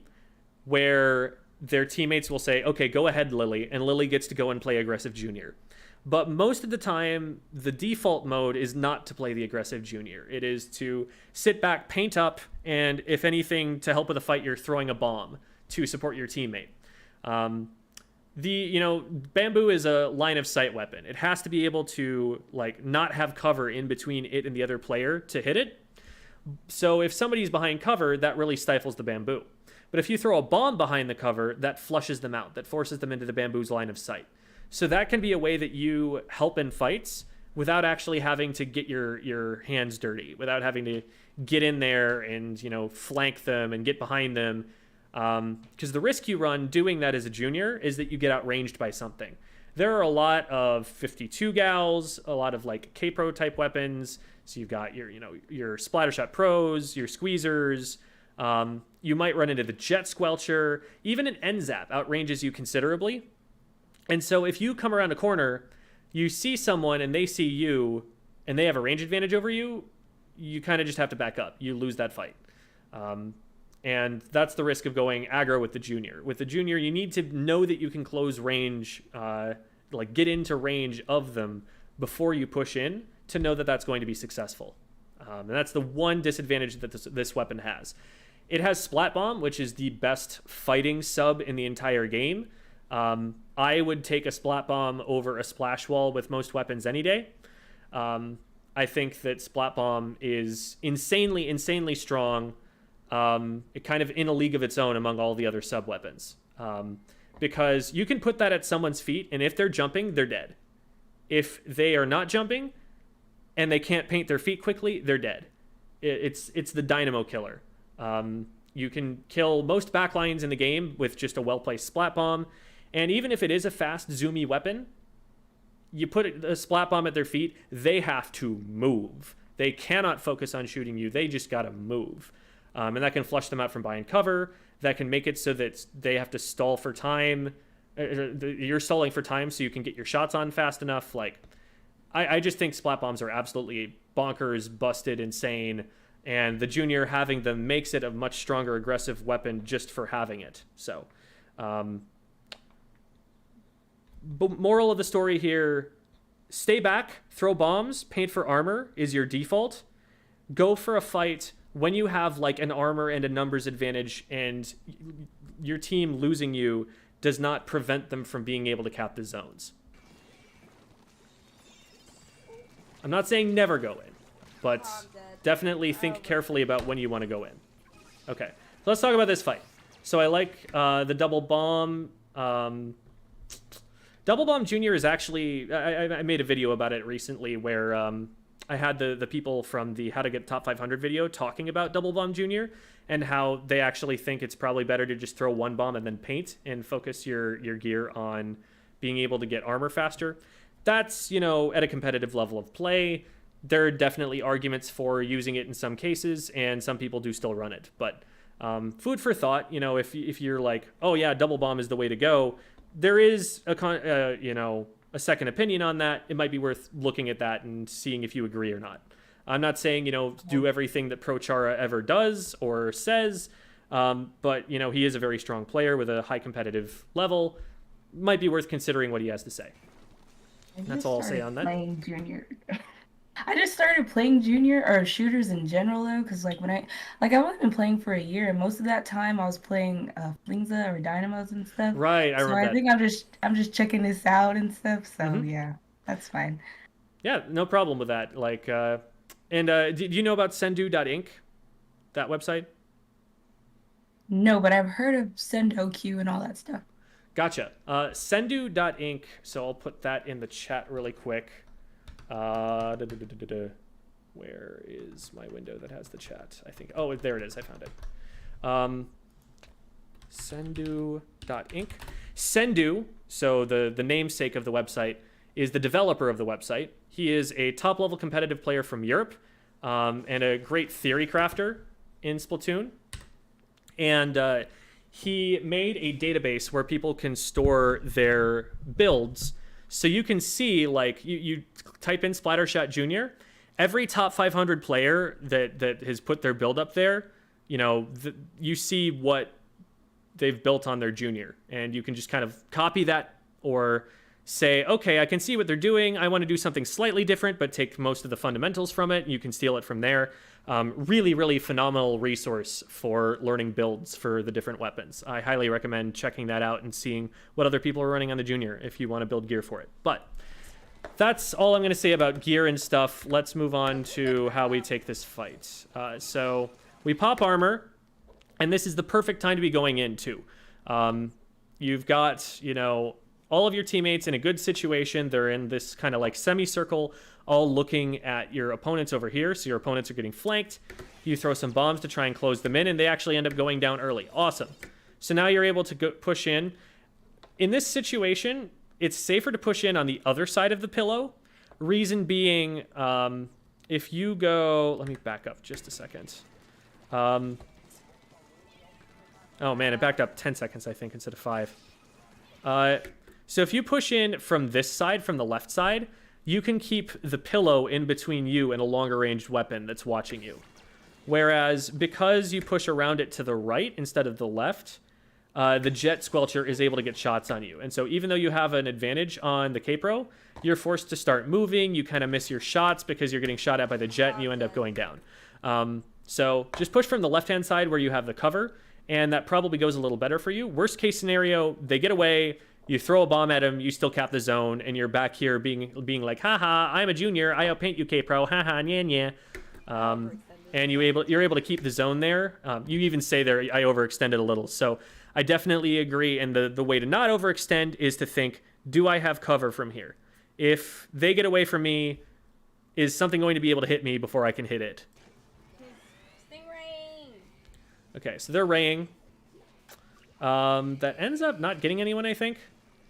where their teammates will say, okay, go ahead, Lily, and Lily gets to go and play aggressive junior. But most of the time, the default mode is not to play the aggressive junior. It is to sit back, paint up, and if anything, to help with a fight, you're throwing a bomb to support your teammate. Bamboo is a line of sight weapon. It has to be able to like not have cover in between it and the other player to hit it. So if somebody's behind cover, that really stifles the bamboo. But if you throw a bomb behind the cover, that flushes them out, that forces them into the bamboo's line of sight. So that can be a way that you help in fights without actually having to get your hands dirty, without having to get in there and, you know, flank them and get behind them. Because the risk you run doing that as a junior is that you get outranged by something. There are a lot of 52 gals, a lot of like K-Pro type weapons. So you've got your Splattershot Pros, your Squeezers. You might run into the Jet Squelcher. Even an NZAP outranges you considerably. And so if you come around a corner, you see someone and they see you and they have a range advantage over you, you kind of just have to back up. You lose that fight. And that's the risk of going aggro with the junior. With the junior, you need to know that you can close range, like get into range of them before you push in to know that that's going to be successful. And that's the one disadvantage that this weapon has. It has Splat Bomb, which is the best fighting sub in the entire game. I would take a Splat Bomb over a Splash Wall with most weapons any day. I think that Splat Bomb is insanely, insanely strong. It kind of in a league of its own among all the other sub weapons. Because you can put that at someone's feet, and if they're jumping, they're dead. If they are not jumping, and they can't paint their feet quickly, they're dead. It's the dynamo killer. You can kill most backlines in the game with just a well-placed Splat Bomb. And even if it is a fast, zoomy weapon, you put a Splat Bomb at their feet, they have to move. They cannot focus on shooting you. They just got to move. And that can flush them out from behind cover. That can make it so that they have to stall for time. You're stalling for time so you can get your shots on fast enough. Like, I just think Splat Bombs are absolutely bonkers, busted, insane. And the junior having them makes it a much stronger aggressive weapon just for having it. So, but moral of the story here, stay back, throw bombs, paint for armor is your default. Go for a fight when you have like an armor and a numbers advantage and your team losing you does not prevent them from being able to cap the zones. I'm not saying never go in, but definitely think carefully about when you want to go in. Okay, so let's talk about this fight. So I like the double bomb. Double Bomb Junior is actually, I made a video about it recently where I had the people from the How to Get Top 500 video talking about Double Bomb Junior and how they actually think it's probably better to just throw one bomb and then paint and focus your gear on being able to get armor faster. That's, at a competitive level of play. There are definitely arguments for using it in some cases, and some people do still run it. But food for thought, if you're like, oh yeah, double bomb is the way to go, there is a second opinion on that. It might be worth looking at that and seeing if you agree or not. I'm not saying, do everything that ProChara ever does or says, but, he is a very strong player with a high competitive level. Might be worth considering what he has to say. That's all I'll say on that. Playing Junior. I just started playing Junior or shooters in general though, because I've only been playing for a year, and most of that time I was playing Flingza or Dynamos and stuff. Right, I remember. I think I'm just checking this out and stuff. So yeah, that's fine. Yeah, no problem with that. Do you know about Sendu.inc, that website? No, but I've heard of SendoQ and all that stuff. Gotcha. Sendu.inc. So I'll put that in the chat really quick. Where is my window that has the chat? I think. Oh, there it is. I found it. Sendu.inc. Sendu, so the namesake of the website, is the developer of the website. He is a top-level competitive player from Europe and a great theory crafter in Splatoon. And he made a database where people can store their builds. So you can see, you type in Splattershot Junior, every top 500 player that has put their build up there, you see what they've built on their Junior. And you can just kind of copy that or say, okay, I can see what they're doing. I want to do something slightly different, but take most of the fundamentals from it. You can steal it from there. Really, really phenomenal resource for learning builds for the different weapons. I highly recommend checking that out and seeing what other people are running on the Junior if you want to build gear for it. But that's all I'm going to say about gear and stuff. Let's move on to how we take this fight. So we pop armor, and this is the perfect time to be going in too. You've got, all of your teammates in a good situation. They're in this kind of semicircle, all looking at your opponents over here. So your opponents are getting flanked. You throw some bombs to try and close them in, and they actually end up going down early. Awesome. So now you're able to push in. In this situation, it's safer to push in on the other side of the pillow. Reason being, if you go... Let me back up just a second. Oh, man, it backed up 10 seconds, I think, instead of 5. So if you push in from this side, from the left side, you can keep the pillow in between you and a longer ranged weapon that's watching you. Whereas because you push around it to the right instead of the left, the jet squelcher is able to get shots on you. And so even though you have an advantage on the Capro, you're forced to start moving. You kind of miss your shots because you're getting shot at by the jet and you end up going down. So just push from the left-hand side where you have the cover, and that probably goes a little better for you. Worst case scenario, they get away, you throw a bomb at them, you still cap the zone, and you're back here being like, haha, I'm a Junior, I outpaint you, K-Pro, haha, nya, nya. And you're able to keep the zone there. You even say there, I overextended a little. So I definitely agree, and the way to not overextend is to think, do I have cover from here? If they get away from me, is something going to be able to hit me before I can hit it? Stingray! Okay, so they're raying. That ends up not getting anyone, I think.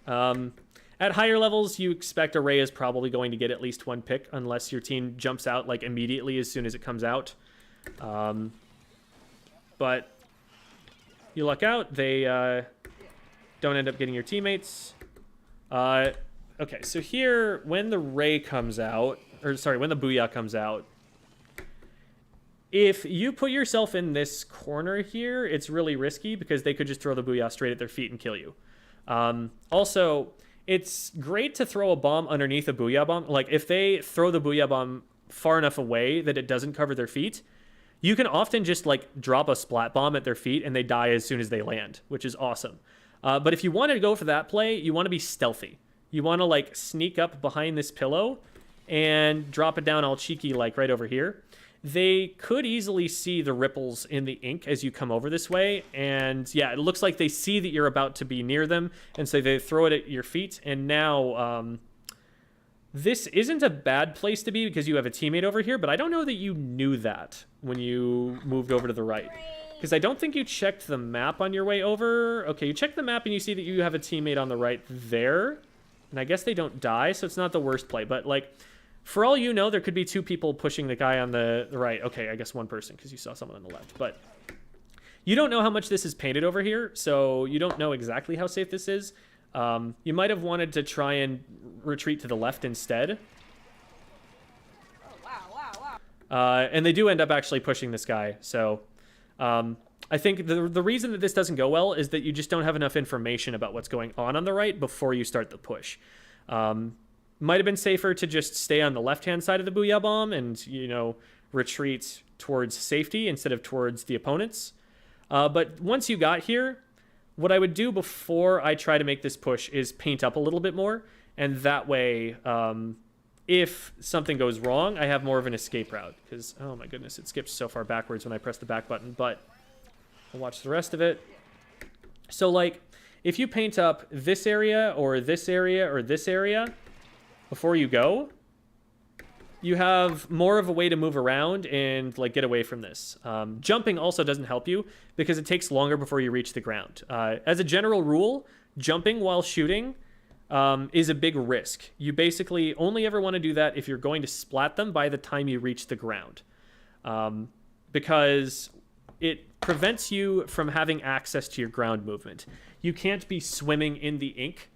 At higher levels, you expect a ray is probably going to get at least one pick, unless your team jumps out immediately as soon as it comes out. But you luck out. They don't end up getting your teammates. Okay, so here, when the ray comes out, when the booyah comes out, if you put yourself in this corner here, it's really risky because they could just throw the booyah straight at their feet and kill you. Also, it's great to throw a bomb underneath a booyah bomb. If they throw the booyah bomb far enough away that it doesn't cover their feet, you can often just drop a splat bomb at their feet and they die as soon as they land, which is awesome. But if you want to go for that play, you want to be stealthy. You want to sneak up behind this pillow and drop it down all cheeky like right over here, they could easily see the ripples in the ink as you come over this way. And yeah, it looks like they see that you're about to be near them, and so they throw it at your feet. And now this isn't a bad place to be because you have a teammate over here, but I don't know that you knew that when you moved over to the right. Because I don't think you checked the map on your way over. Okay, you check the map and you see that you have a teammate on the right there. And I guess they don't die, so it's not the worst play. But, like, for all you know, there could be 2 people pushing the guy on the right. Okay, I guess 1 person because you saw someone on the left. But you don't know how much this is painted over here, so you don't know exactly how safe this is. You might have wanted to try and retreat to the left instead. And they do end up actually pushing this guy, so... I think the reason that this doesn't go well is that you just don't have enough information about what's going on the right before you start the push. Might have been safer to just stay on the left-hand side of the Booyah Bomb and, you know, retreat towards safety instead of towards the opponents. But once you got here, what I would do before I try to make this push is paint up a little bit more, and that way, if something goes wrong, I have more of an escape route. Because, oh my goodness, it skips so far backwards when I press the back button, but I'll watch the rest of it. So, like, if you paint up this area or this area or this area before you go, you have more of a way to move around and, like, get away from this. Jumping also doesn't help you because it takes longer before you reach the ground. As a general rule, jumping while shooting is a big risk. You basically only ever want to do that if you're going to splat them by the time you reach the ground. Because it prevents you from having access to your ground movement. You can't be swimming in the ink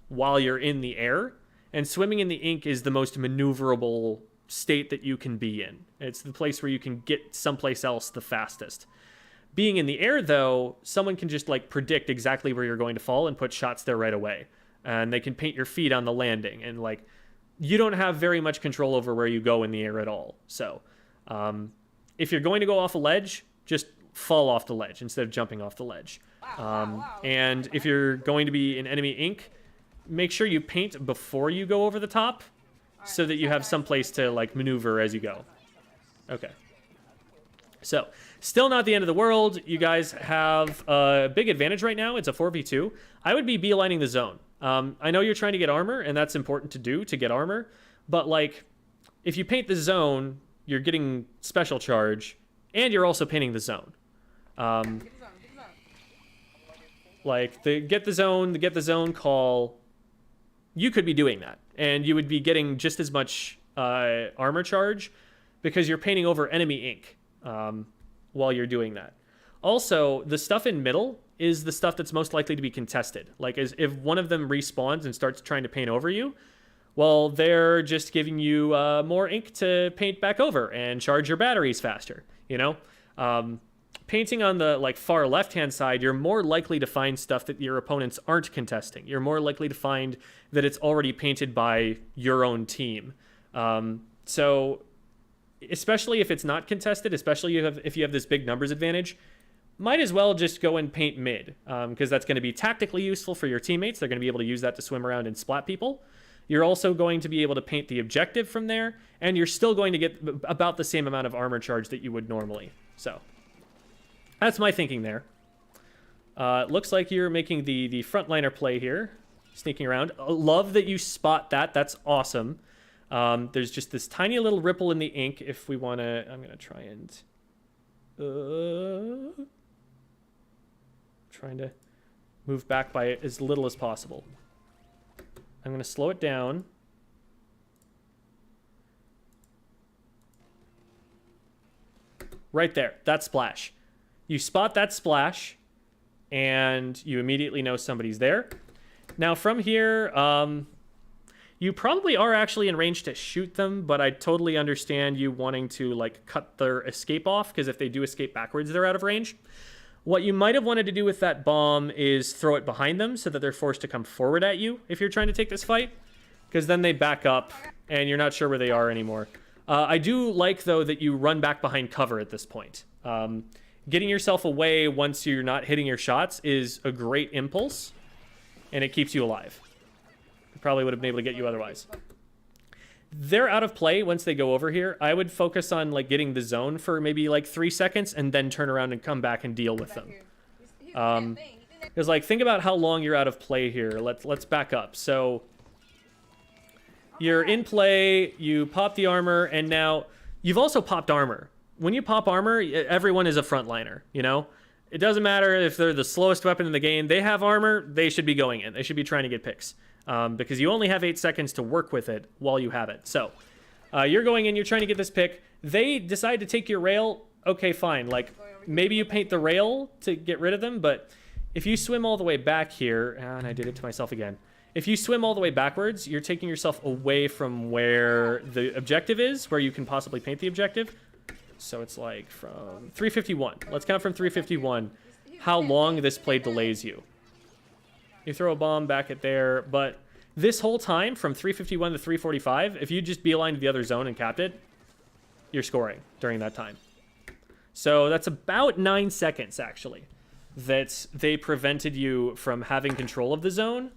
while you're in the air, and swimming in the ink is the most maneuverable state that you can be in. It's the place where you can get someplace else the fastest. Being in the air, though, someone can just, like, predict exactly where you're going to fall and put shots there right away. And they can paint your feet on the landing, and, like, you don't have very much control over where you go in the air at all. So if you're going to go off a ledge, just fall off the ledge instead of jumping off the ledge. And if you're going to be in enemy ink, make sure you paint before you go over the top so that you have some place to, like, maneuver as you go. Okay. So, still not the end of the world. You guys have a big advantage right now. It's a 4v2. I would be beelining the zone. I know you're trying to get armor, and that's important to do, to get armor. But, like, if you paint the zone, you're getting special charge, and you're also painting the zone. Like, the get the zone call, you could be doing that. And you would be getting just as much armor charge because you're painting over enemy ink while you're doing that. Also, the stuff in middle is the stuff that's most likely to be contested. Like, as if one of them respawns and starts trying to paint over you, well, they're just giving you more ink to paint back over and charge your batteries faster, you know? Painting on the, like, far left-hand side, you're more likely to find stuff that your opponents aren't contesting. You're more likely to find that it's already painted by your own team. So, especially if it's not contested, especially if you have this big numbers advantage, might as well just go and paint mid, because that's going to be tactically useful for your teammates. They're going to be able to use that to swim around and splat people. You're also going to be able to paint the objective from there, and you're still going to get about the same amount of armor charge that you would normally. So, that's my thinking there. Looks like you're making the frontliner play here, sneaking around. Love that you spot that. That's awesome. There's just this tiny little ripple in the ink. If we want to, I'm going to try and... trying to move back by as little as possible. I'm going to slow it down. Right there. That splash. You spot that splash, and you immediately know somebody's there. Now, from here, you probably are actually in range to shoot them, but I totally understand you wanting to, like, cut their escape off, because if they do escape backwards, they're out of range. What you might have wanted to do with that bomb is throw it behind them so that they're forced to come forward at you if you're trying to take this fight, because then they back up, and you're not sure where they are anymore. I do like, though, that you run back behind cover at this point. Getting yourself away once you're not hitting your shots is a great impulse, and it keeps you alive. It probably would have been able to get you otherwise. they're out of play once they go over here. I would focus on like getting the zone for maybe like 3 seconds and then turn around and come back and deal with them. Because like think about how long you're out of play here. Let's back up. So you're in play, you pop the armor, and now you've also popped armor. When you pop armor, everyone is a frontliner, you know? It doesn't matter if they're the slowest weapon in the game. They have armor, they should be going in. They should be trying to get picks. Because you only have 8 seconds to work with it while you have it. So, you're going in, you're trying to get this pick. They decide to take your rail. Okay, fine. Like, maybe you paint the rail to get rid of them, but if you swim all the way back here, and I did it to myself again. If you swim all the way backwards, you're taking yourself away from where the objective is, where you can possibly paint the objective. So it's like from 351. Let's count from 351 how long this play delays you. You throw a bomb back at there, but this whole time from 351 to 345, if you just beelined the other zone and capped it, you're scoring during that time. So that's about 9 seconds, actually, that they prevented you from having control of the zone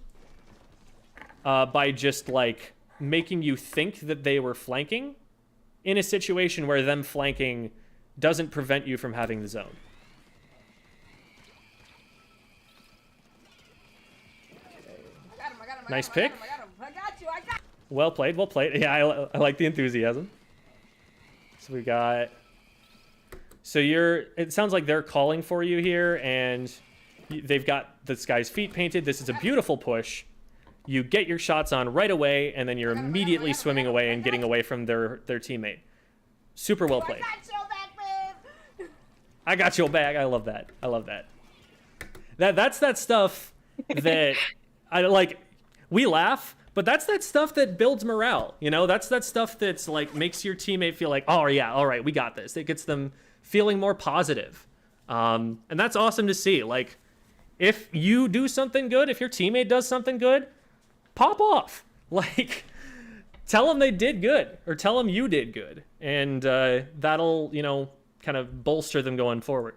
by just, like, making you think that they were flanking in a situation where them flanking doesn't prevent you from having the zone. Nice pick. I got you. Well played, well played. Yeah, I like the enthusiasm. So we got... So it sounds like they're calling for you here, and they've got this guy's feet painted. This is a beautiful push. You get your shots on right away, and then you're immediately swimming away and getting away from their teammate. Super well played. I got your back. I love that. I love that. That's that stuff that I like. We laugh, but that's that stuff that builds morale. You know, that's that stuff that's like makes your teammate feel like, oh yeah, all right, we got this. It gets them feeling more positive. And that's awesome to see. Like, if you do something good, if your teammate does something good, pop off. Like, tell them they did good, or tell them you did good. And that'll, you know, kind of bolster them going forward.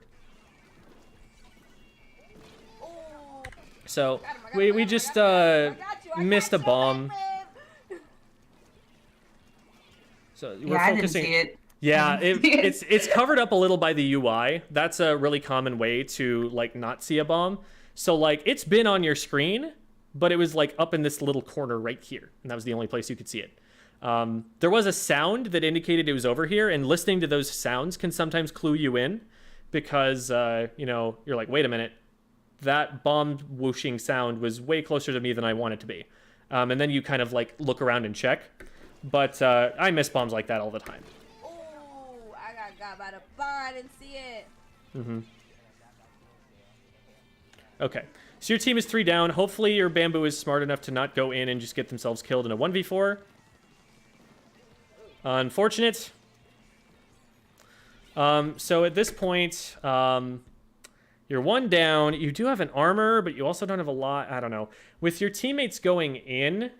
So, we just missed a bomb. So we're Yeah, focusing. I didn't see it. Yeah, it's covered up a little by the UI. That's a really common way to like not see a bomb. So like it's been on your screen, but it was like up in this little corner right here, and that was the only place you could see it. There was a sound that indicated it was over here, and listening to those sounds can sometimes clue you in, because you know, you're like, wait a minute, that bomb whooshing sound was way closer to me than I want it to be, and then you kind of like look around and check. But I miss bombs like that all the time. I got by the bar. I didn't see it. Mm-hmm. Okay, so your team is 3 down. Hopefully your bamboo is smart enough to not go in and just get themselves killed in a 1v4. Unfortunate. So at this point, you're 1 down. You do have an armor, but you also don't have a lot. I don't know. With your teammates going in,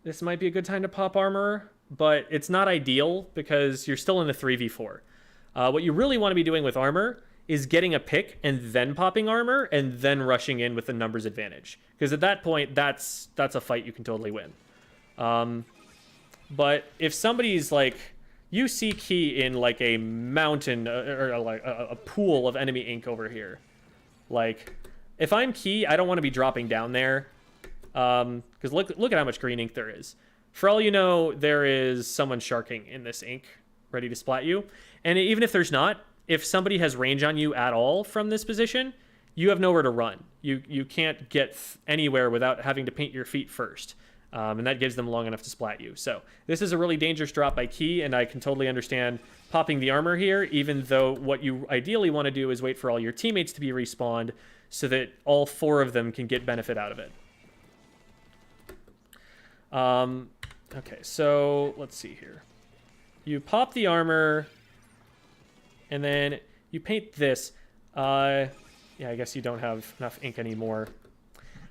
this might be a good time to pop armor, but it's not ideal because you're still in the 3v4. What you really want to be doing with armor is getting a pick and then popping armor and then rushing in with the numbers advantage. Because at that point, that's a fight you can totally win. But if somebody's like, you see Key in like a mountain or like a pool of enemy ink over here. Like, if I'm Key, I don't want to be dropping down there. Because look at how much green ink there is. For all you know, there is someone sharking in this ink, ready to splat you. And even if there's not, if somebody has range on you at all from this position, you have nowhere to run. You can't get anywhere without having to paint your feet first. And that gives them long enough to splat you. So this is a really dangerous drop by Key, and I can totally understand popping the armor here, even though what you ideally want to do is wait for all your teammates to be respawned so that all 4 of them can get benefit out of it. Okay, so let's see here. You pop the armor, and then you paint this. Yeah, I guess you don't have enough ink anymore.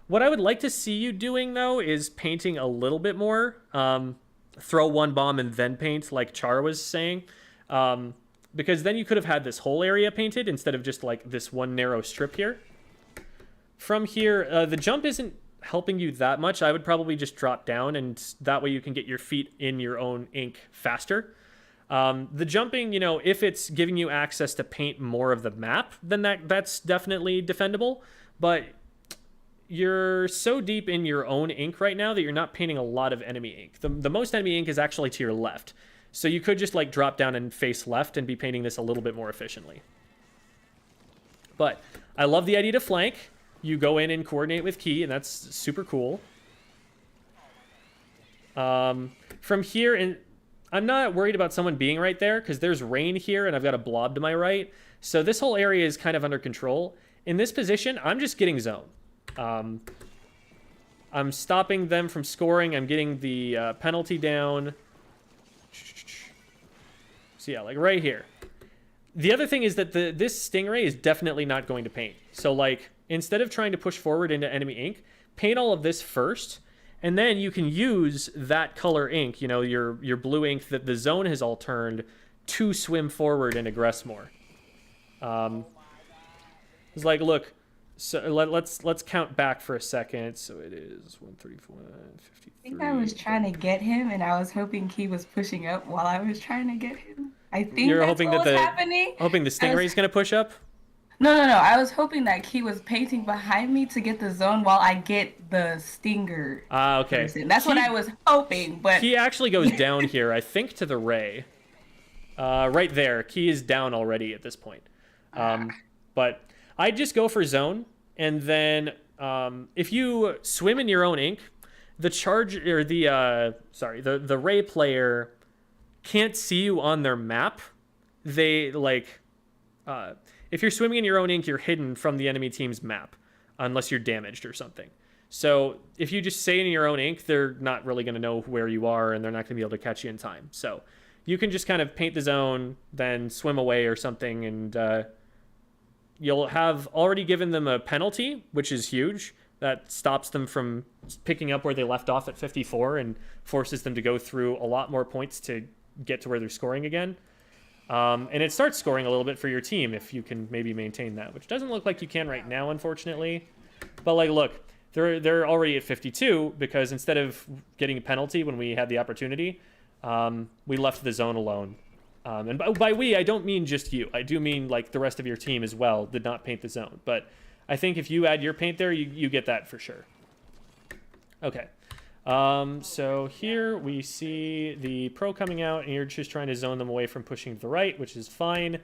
What I would like to see you doing, though, is painting a little bit more. Throw 1 bomb and then paint, like Char was saying. Because then you could have had this whole area painted instead of just, like, this one narrow strip here. From here, the jump isn't helping you that much. I would probably just drop down, and that way you can get your feet in your own ink faster. The jumping, you know, if it's giving you access to paint more of the map, then that's definitely defendable. But you're so deep in your own ink right now that you're not painting a lot of enemy ink. The most enemy ink is actually to your left. So you could just like drop down and face left and be painting this a little bit more efficiently. But I love the idea to flank. You go in and coordinate with Key, and that's super cool. From here, and I'm not worried about someone being right there because there's rain here and I've got a blob to my right. So this whole area is kind of under control. In this position, I'm just getting zone. I'm stopping them from scoring. I'm getting the penalty down. So yeah, like right here. The other thing is that this Stingray is definitely not going to paint. So like, instead of trying to push forward into enemy ink, paint all of this first, and then you can use that color ink, you know, your blue ink that the zone has all turned, to swim forward and aggress more. It's like, look, so let's count back for a second. So it is 134, 53. I think I was trying to get him, and I was hoping Key was pushing up while I was trying to get him. I think You're that's hoping what that was happening. Hoping the Stingray's gonna push up? No. I was hoping that Key was painting behind me to get the zone while I get the stinger. Ah, okay. person. That's what I was hoping, but Key actually goes down here, I think, to the Ray. Right there. Key is down already at this point. But I just go for zone, and then if you swim in your own ink, the charge or the Ray player can't see you on their map. They like if you're swimming in your own ink, you're hidden from the enemy team's map unless you're damaged or something. So if you just stay in your own ink, they're not really going to know where you are, and they're not going to be able to catch you in time. So you can just kind of paint the zone, then swim away or something, and you'll have already given them a penalty, which is huge. That stops them from picking up where they left off at 54 and forces them to go through a lot more points to get to where they're scoring again. And it starts scoring a little bit for your team if you can maybe maintain that, which doesn't look like you can right now, unfortunately. But like, look, they're already at 52 because instead of getting a penalty when we had the opportunity, we left the zone alone. And by we, I don't mean just you. I do mean like the rest of your team as well did not paint the zone. But I think if you add your paint there, you get that for sure. Okay. So here we see the pro coming out, and you're just trying to zone them away from pushing to the right, which is fine.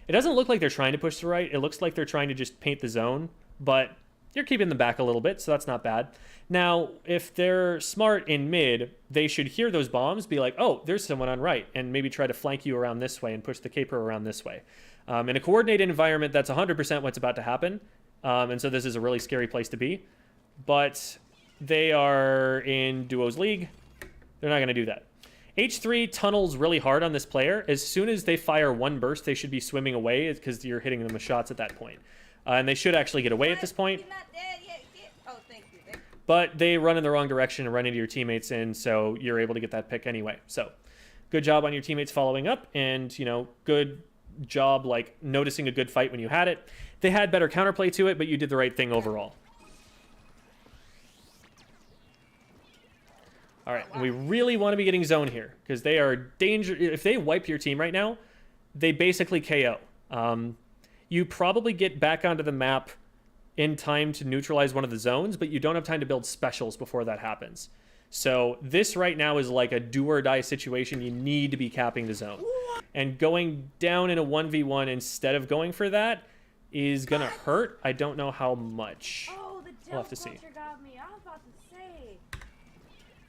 It doesn't look like they're trying to push to the right. It looks like they're trying to just paint the zone, but you're keeping them back a little bit, so that's not bad. Now, if they're smart in mid, they should hear those bombs, be like, oh, there's someone on right, and maybe try to flank you around this way and push the caper around this way. In a coordinated environment, that's 100% what's about to happen, and so this is a really scary place to be. But they are in Duos League. They're not going to do that. H3 tunnels really hard on this player. As soon as they fire one burst, they should be swimming away because you're hitting them with shots at that point. And they should actually get away at this point. You're not dead yet. Oh, thank you. But they run in the wrong direction and run into your teammates, and so you're able to get that pick anyway. So good job on your teammates following up, and, you know, good job like noticing a good fight when you had it. They had better counterplay to it, but you did the right thing overall. All right, and we really want to be getting zone here because they are danger. If they wipe your team right now, they basically KO. You probably get back onto the map in time to neutralize one of the zones, but you don't have time to build specials before that happens. So this right now is like a do or die situation. You need to be capping the zone. And going down in a 1v1 instead of going for that is going to hurt. I don't know how much. Oh, the We'll have to see. got me. I was about to say.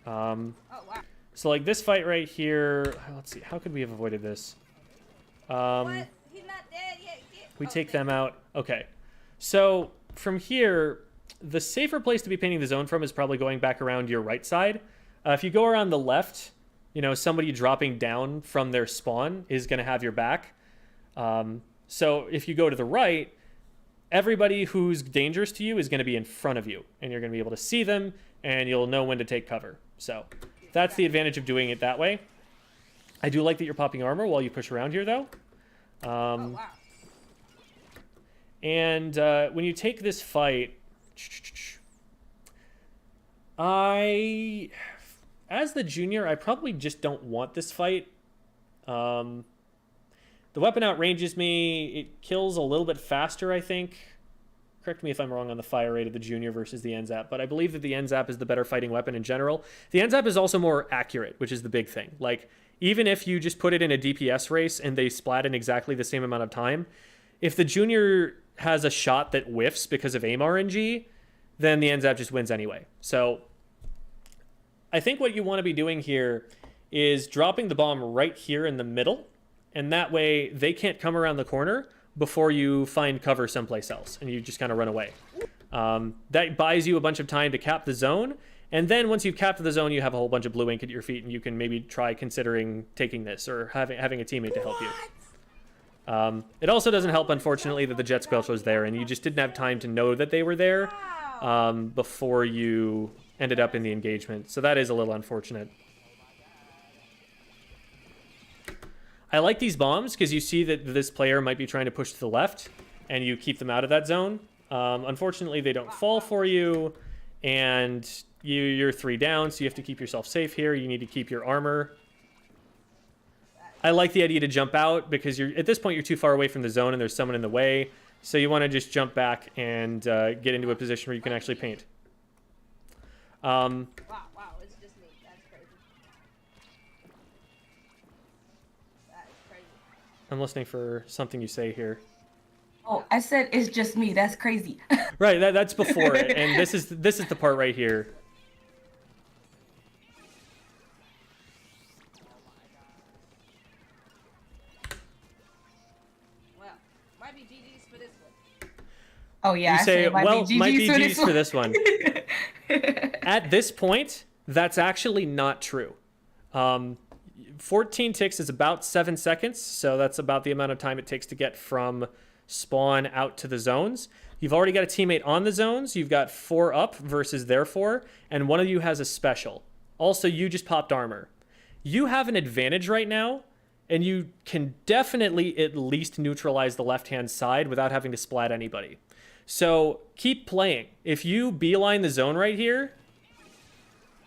Oh, wow. So like this fight right here, let's see, how could we have avoided this? What? He's not dead yet. We take them out. Okay. So from here, the safer place to be painting the zone from is probably going back around your right side. If you go around the left, you know, somebody dropping down from their spawn is going to have your back. So if you go to the right, everybody who's dangerous to you is going to be in front of you, and you're going to be able to see them, and you'll know when to take cover. So that's the advantage of doing it that way. I do like that you're popping armor while you push around here, though. Wow. And when you take this fight, As the junior, I probably just don't want this fight. The weapon outranges me. It kills a little bit faster, I think. Correct me if I'm wrong on the fire rate of the junior versus the NZAP, but I believe that the NZAP is the better fighting weapon in general. The NZAP is also more accurate, which is the big thing. Like, even if you just put it in a DPS race and they splat in exactly the same amount of time, if the junior has a shot that whiffs because of aim RNG, then the NZAP just wins anyway. So I think what you want to be doing here is dropping the bomb right here in the middle, and that way they can't come around the corner before you find cover someplace else, and you just kind of run away. That buys you a bunch of time to cap the zone, and then once you've capped the zone, you have a whole bunch of blue ink at your feet, and you can maybe try considering taking this or having a teammate to help you. It also doesn't help, unfortunately, that the jet squelch was there, and you just didn't have time to know that they were there before you ended up in the engagement. So that is a little unfortunate. I like these bombs because you see that this player might be trying to push to the left, and you keep them out of that zone. Unfortunately, they don't fall for you, and you're 3 down, so you have to keep yourself safe here. You need to keep your armor. I like the idea to jump out because at this point you're too far away from the zone and there's someone in the way, so you want to just jump back and get into a position where you can actually paint. Wow, it's just me. That's crazy. That is crazy. I'm listening for something you say here. Oh, I said it's just me. That's crazy. Right, that's before it, and this is the part right here. Well, might be GG's for this one. Oh yeah. You I say, said well, might be GG's for this this one. At this point, that's actually not true. 14 ticks is about 7 seconds, so that's about the amount of time it takes to get from spawn out to the zones. You've already got a teammate on the zones. You've got 4 up versus their 4, and one of you has a special. Also, you just popped armor. You have an advantage right now, and you can definitely at least neutralize the left-hand side without having to splat anybody. So keep playing. If you beeline the zone right here,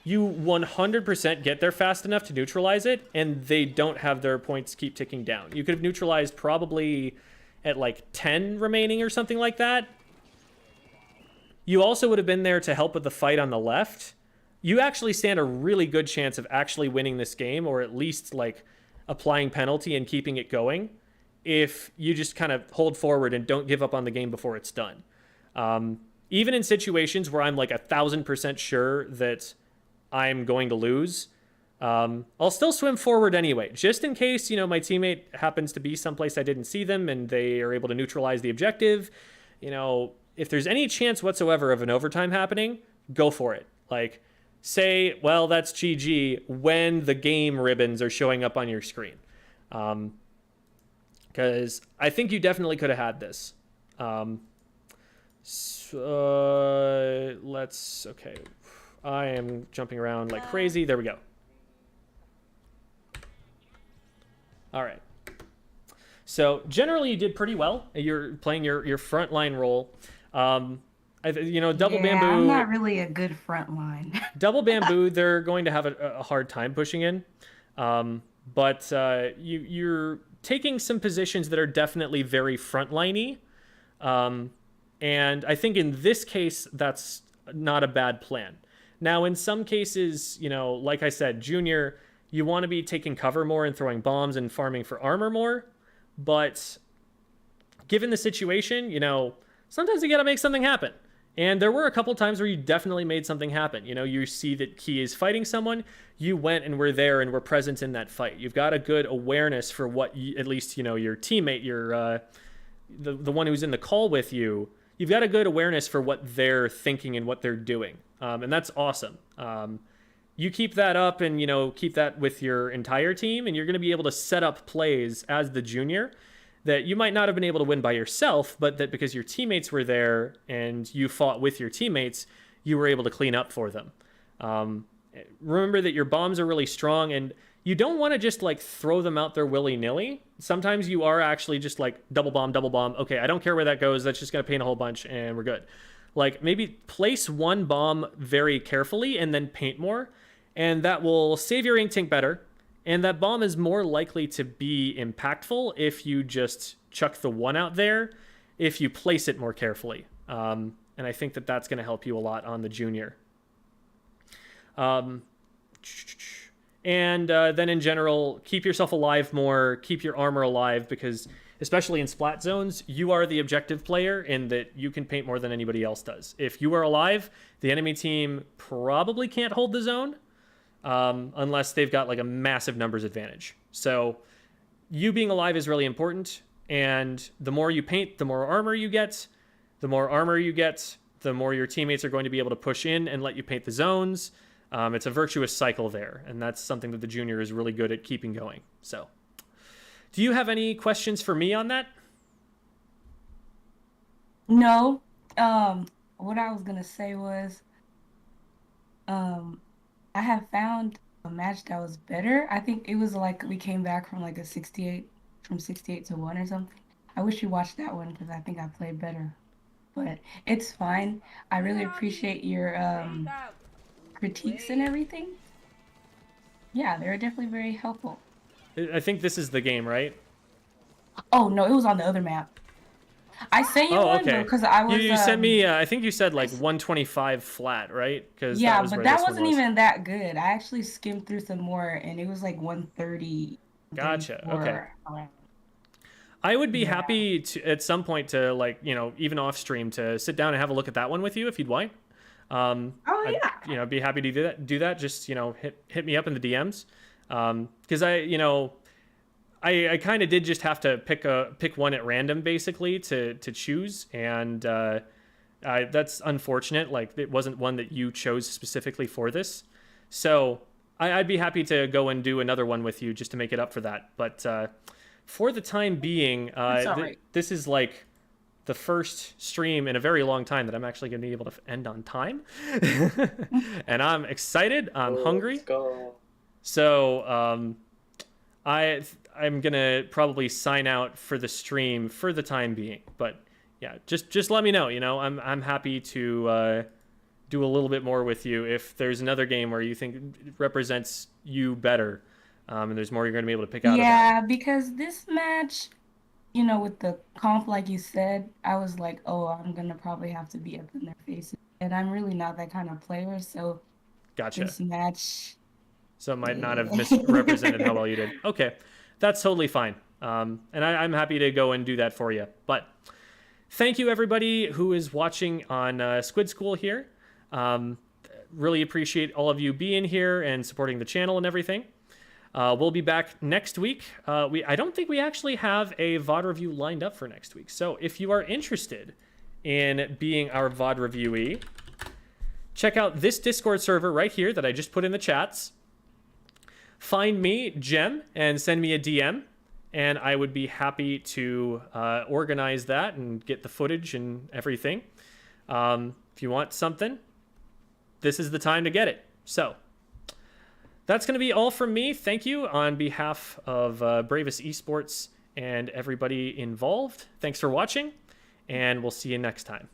you 100% get there fast enough to neutralize it, and they don't have their points keep ticking down. You could have neutralized probably at like 10 remaining or something like that. You also would have been there to help with the fight on the left. You actually stand a really good chance of actually winning this game, or at least like applying penalty and keeping it going, if you just kind of hold forward and don't give up on the game before it's done. Even in situations where I'm like 1,000% sure that I'm going to lose, I'll still swim forward anyway, just in case, my teammate happens to be someplace I didn't see them and they are able to neutralize the objective. If there's any chance whatsoever of an overtime happening, go for it. Like, say, well, that's GG when the game ribbons are showing up on your screen. Because I think you definitely could have had this. Okay. I am jumping around like crazy. There we go. All right. So generally you did pretty well. You're playing your frontline role. Double bamboo. I'm not really a good front line. Double bamboo, they're going to have a hard time pushing in. But you're taking some positions that are definitely very frontliney. And I think in this case, that's not a bad plan. Now, in some cases, like I said, junior, you want to be taking cover more and throwing bombs and farming for armor more. But given the situation, sometimes you got to make something happen. And there were a couple times where you definitely made something happen. You see that he is fighting someone, you went and were there and were present in that fight. You've got a good awareness for what, at least, your teammate, the one who's in the call with you, you've got a good awareness for what they're thinking and what they're doing. And that's awesome. You keep that up and, keep that with your entire team, and you're going to be able to set up plays as the junior that you might not have been able to win by yourself, but that because your teammates were there and you fought with your teammates, you were able to clean up for them. Remember that your bombs are really strong, and you don't want to just like throw them out there willy-nilly. Sometimes you are actually just like double bomb. Okay, I don't care where that goes. That's just going to paint a whole bunch and we're good. Like maybe place one bomb very carefully and then paint more, and that will save your ink tank better. And that bomb is more likely to be impactful if you just chuck the one out there, if you place it more carefully. And I think that that's going to help you a lot on the junior. And then in general, keep yourself alive more, keep your armor alive, because especially in splat zones, you are the objective player in that you can paint more than anybody else does. If you are alive, the enemy team probably can't hold the zone unless they've got like a massive numbers advantage. So you being alive is really important, and the more you paint, the more armor you get. The more armor you get, the more your teammates are going to be able to push in and let you paint the zones. It's a virtuous cycle there, and that's something that the junior is really good at keeping going. So, do you have any questions for me on that? No. What I was gonna say was, I have found a match that was better. I think it was like we came back from like a 68 to 1 or something. I wish you watched that one because I think I played better. But it's fine. I really appreciate your critiques and everything. Yeah, they were definitely very helpful. I think this is the game, right? Oh no, it was on the other map. I sent you one because I was. You sent me. I think you said like 125 flat, right? Because yeah, but that wasn't even that good. I actually skimmed through some more, and it was like 130. Gotcha. Okay. Around. I would be happy to at some point to like even off stream to sit down and have a look at that one with you if you'd like. I'd be happy to do that. Just hit me up in the DMs, because I kind of did just have to pick one at random basically to choose, and that's unfortunate. Like it wasn't one that you chose specifically for this, so I'd be happy to go and do another one with you just to make it up for that. But for the time being, this is like the first stream in a very long time that I'm actually going to be able to end on time. And I'm excited. I'm hungry. Let's go. So I'm going to probably sign out for the stream for the time being. But yeah, just let me know. I'm happy to do a little bit more with you if there's another game where you think represents you better. And there's more you're going to be able to pick out. Yeah, because this match, with the comp, like you said, I was like, oh, I'm going to probably have to be up in their faces. And I'm really not that kind of player, so gotcha. This match... So it might not have misrepresented how well you did. Okay, that's totally fine. And I'm happy to go and do that for you. But thank you, everybody who is watching on Squid School here. Really appreciate all of you being here and supporting the channel and everything. We'll be back next week. I don't think we actually have a VOD review lined up for next week. So if you are interested in being our VOD reviewee, check out this Discord server right here that I just put in the chats. Find me, Gem, and send me a DM, and I would be happy to organize that and get the footage and everything. If you want something, this is the time to get it. So that's going to be all from me. Thank you on behalf of Bravest Esports and everybody involved. Thanks for watching, and we'll see you next time.